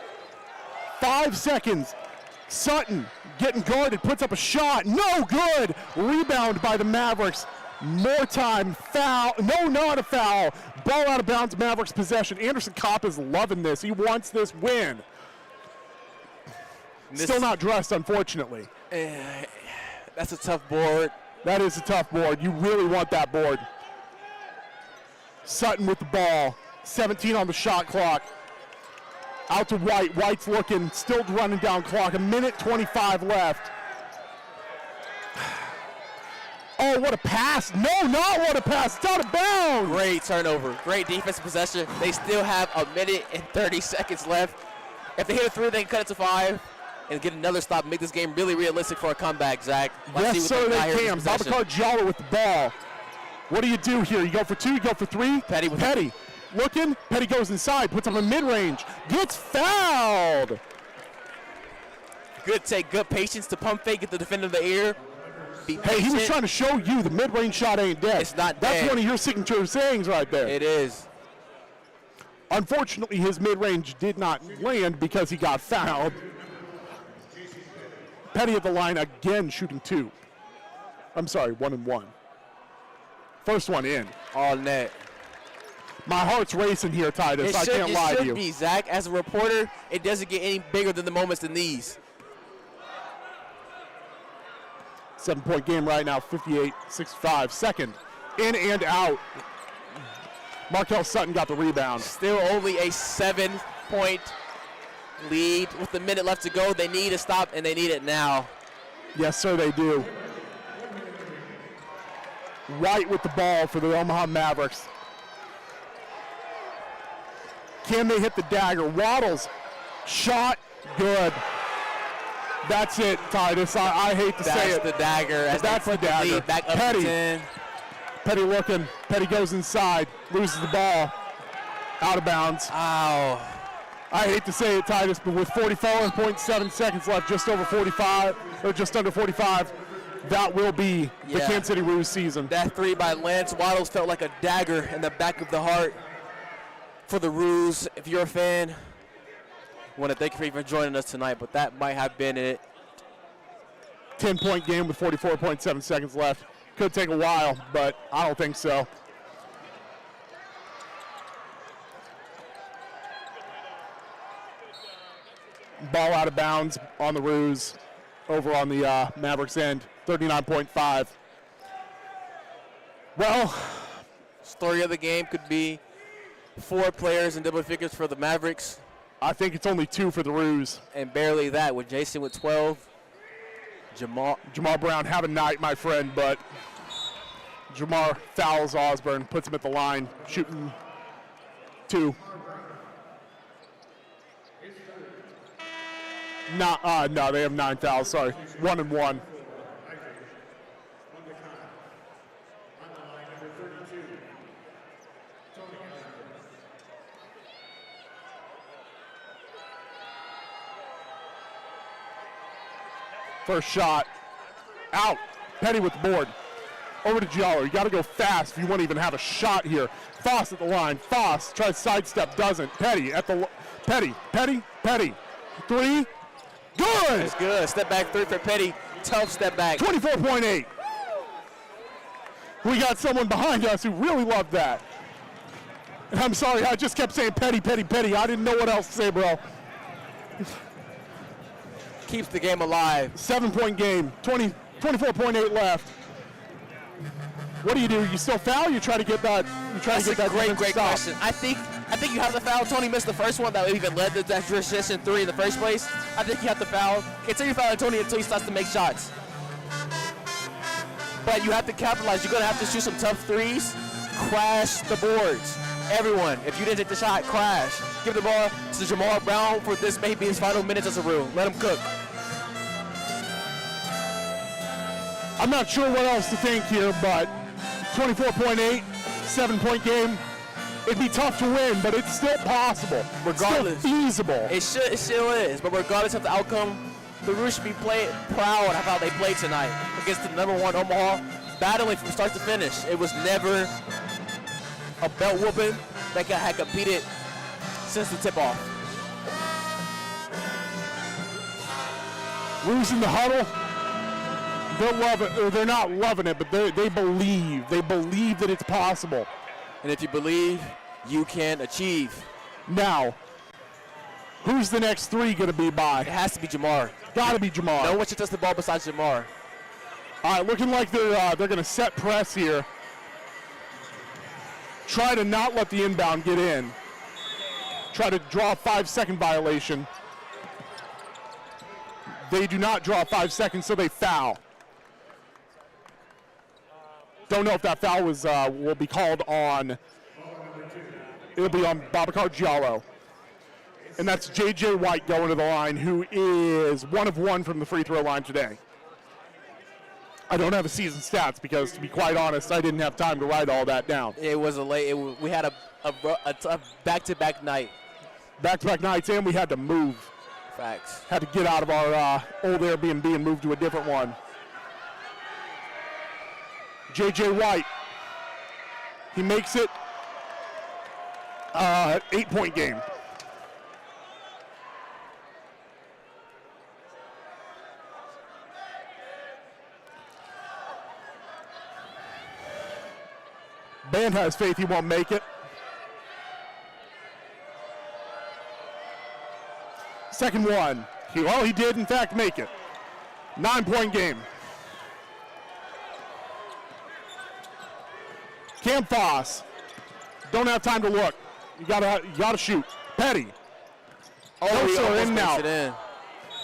5 seconds. Sutton getting guarded, puts up a shot, no good. Rebound by the Mavericks. More time, foul. No, not a foul. Ball out of bounds, Mavericks possession. Anderson Kopp is loving this. He wants this win. Still not dressed, unfortunately. That's a tough board. That is a tough board. You really want that board. Sutton with the ball. 17 on the shot clock. Out to White. White's looking, still running down clock. 1:25 left. Oh, what a pass. No, not what a pass. It's out of bounds. Great turnover. Great defensive possession. They still have 1:30 seconds left. If they hit a 3, they can cut it to 5 and get another stop and make this game really realistic for a comeback, Zach. Yes, sir, they can. Babacar Giallo with the ball. What do you do here? You go for 2, you go for 3? Petty. Looking, Petty goes inside, puts up a mid-range, gets fouled. Good take, good patience to pump fake, get the defender in the ear. Hey, he was trying to show you the mid-range shot ain't dead. It's not dead. That's one of your signature sayings right there. It is. Unfortunately, his mid-range did not land because he got fouled. Petty at the line again, shooting 2. I'm sorry, 1 and 1. First one in. All net. My heart's racing here, Titus. I can't lie to you. It should be, Zach. As a reporter, it doesn't get any bigger than the moments than these. 7-point game right now, 58-65. Second, in and out. Markel Sutton got the rebound. Still only a 7-point lead with a minute left to go. They need a stop, and they need it now. Yes, sir, they do. White with the ball for the Omaha Mavericks. Can they hit the dagger? Waddles, shot, good. That's it, Titus. I hate to say it. That's the dagger. That's the dagger. Back up Petty. to 10. Petty looking. Petty goes inside, loses the ball. Out of bounds. Ow. I hate to say it, Titus, but with 44.7 seconds left, just over 45, or just under 45, that will be the Kansas City Roos season. That three by Lance Waddles felt like a dagger in the back of the heart for the Roos. If you're a fan, I want to thank you for joining us tonight, but that might have been it. 10-point game with 44.7 seconds left. Could take a while, but I don't think so. Ball out of bounds on the Roos, over on the Mavericks end, 39.5. Well, Story of the game could be 4 players in double figures for the Mavericks, I think it's only 2 for the Roos. and barely that with Jason with 12. Jamar Brown have a night, my friend, but Jamar fouls Osborne, puts him at the line, shooting 2. No, they have 9 fouls, sorry. 1 and 1. First shot, out. Petty with the board. Over to Giallo. You got to go fast if you want to even have a shot here. Foss at the line. Foss tries sidestep, doesn't. Petty at the Petty. 3. Good. That's good. Step back 3 for Petty. Tough step back. 24.8. We got someone behind us who really loved that. And I'm sorry, I just kept saying Petty. I didn't know what else to say, bro. Keeps the game alive. 7-point game. 24.8 left. What do? You still foul? You try to get that. That's a great question. I think you have to foul. Tony missed the first one that even led to that transition 3 in the first place. I think you have to foul. Continue fouling Tony until he starts to make shots. But you have to capitalize. You're going to have to shoot some tough threes. Crash the boards. Everyone, if you didn't take the shot, crash. Give the ball to Jamar Brown for this may be his final minutes as a Roo. Let him cook. I'm not sure what else to think here, but 24.8, 7-point game. It'd be tough to win, but it's still possible. Regardless. Still feasible. It still is, but regardless of the outcome, the Roos should be proud of how they played tonight against the #1 Omaha, battling from start to finish. It was never a belt whooping that had competed since the tip-off. Roos in the huddle. They're not loving it, but they believe. They believe that it's possible. And if you believe, you can achieve. Now, who's the next 3 going to be by? It has to be Jamar. Got to be Jamar. No one should touch the ball besides Jamar. All right, looking like they're going to set press here. Try to not let the inbound get in. Try to draw a 5-second violation. They do not draw 5 seconds, so they foul. Don't know if that foul will be called on. It'll be on Babacar Giallo. And that's J.J. White going to the line, who is 1 of 1 from the free throw line today. I don't have a season stats because, to be quite honest, I didn't have time to write all that down. It was we had a tough back-to-back night. Back-to-back nights, and we had to move. Facts. Had to get out of our old Airbnb and move to a different one. J.J. White, he makes it 8-point game. Band has faith he won't make it. Second one. He did, in fact, make it. 9-point game. Cam Foss. Don't have time to look. You gotta shoot. Petty. Oh, he Closer, almost in and makes out. it in.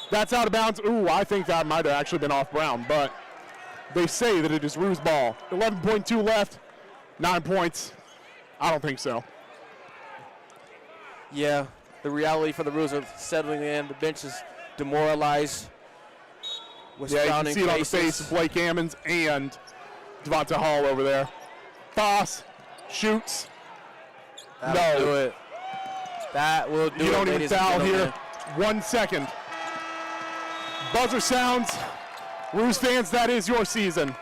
That's out of bounds. Ooh, I think that might have actually been off Brown, but they say that it is Roos' ball. 11.2 left, 9 points. I don't think so. Yeah, the reality for the Roos are settling in. The bench is demoralized. You can see it on the face of Blake Ammons and Devonta Hall over there. Foss shoots. That'll do it. That will do it. You don't even ladies and foul gentlemen. here. 1 second. Buzzer sounds. Roos fans, that is your season.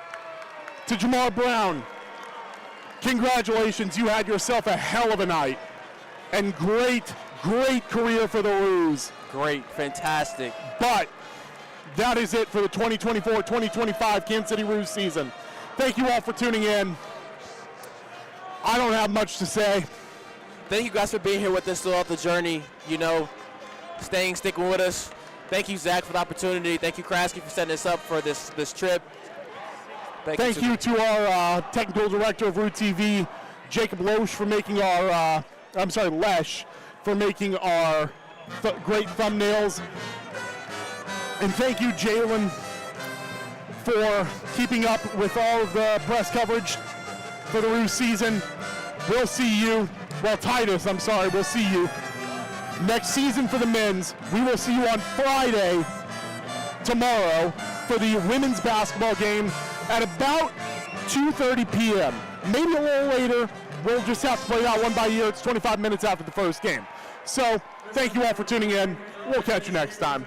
To Jamar Brown, congratulations. You had yourself a hell of a night. And great career for the Roos. Great, fantastic. But that is it for the 2024-2025 Kansas City Roos season. Thank you all for tuning in. I don't have much to say. Thank you guys for being here with us throughout the journey. You know, sticking with us. Thank you, Zach, for the opportunity. Thank you, Kraske, for setting us up for this trip. Thank you to our technical director of Root TV, Jacob Loesch, for making our, Lesh, for making our great thumbnails. And thank you, Jalen, for keeping up with all of the press coverage for the Roos season. We'll see you, Titus, we'll see you next season for the men's. We will see you on Friday, tomorrow, for the women's basketball game at about 2:30 p.m. Maybe a little later. We'll just have to play out one by ear. It's 25 minutes after the first game. So, thank you all for tuning in. We'll catch you next time.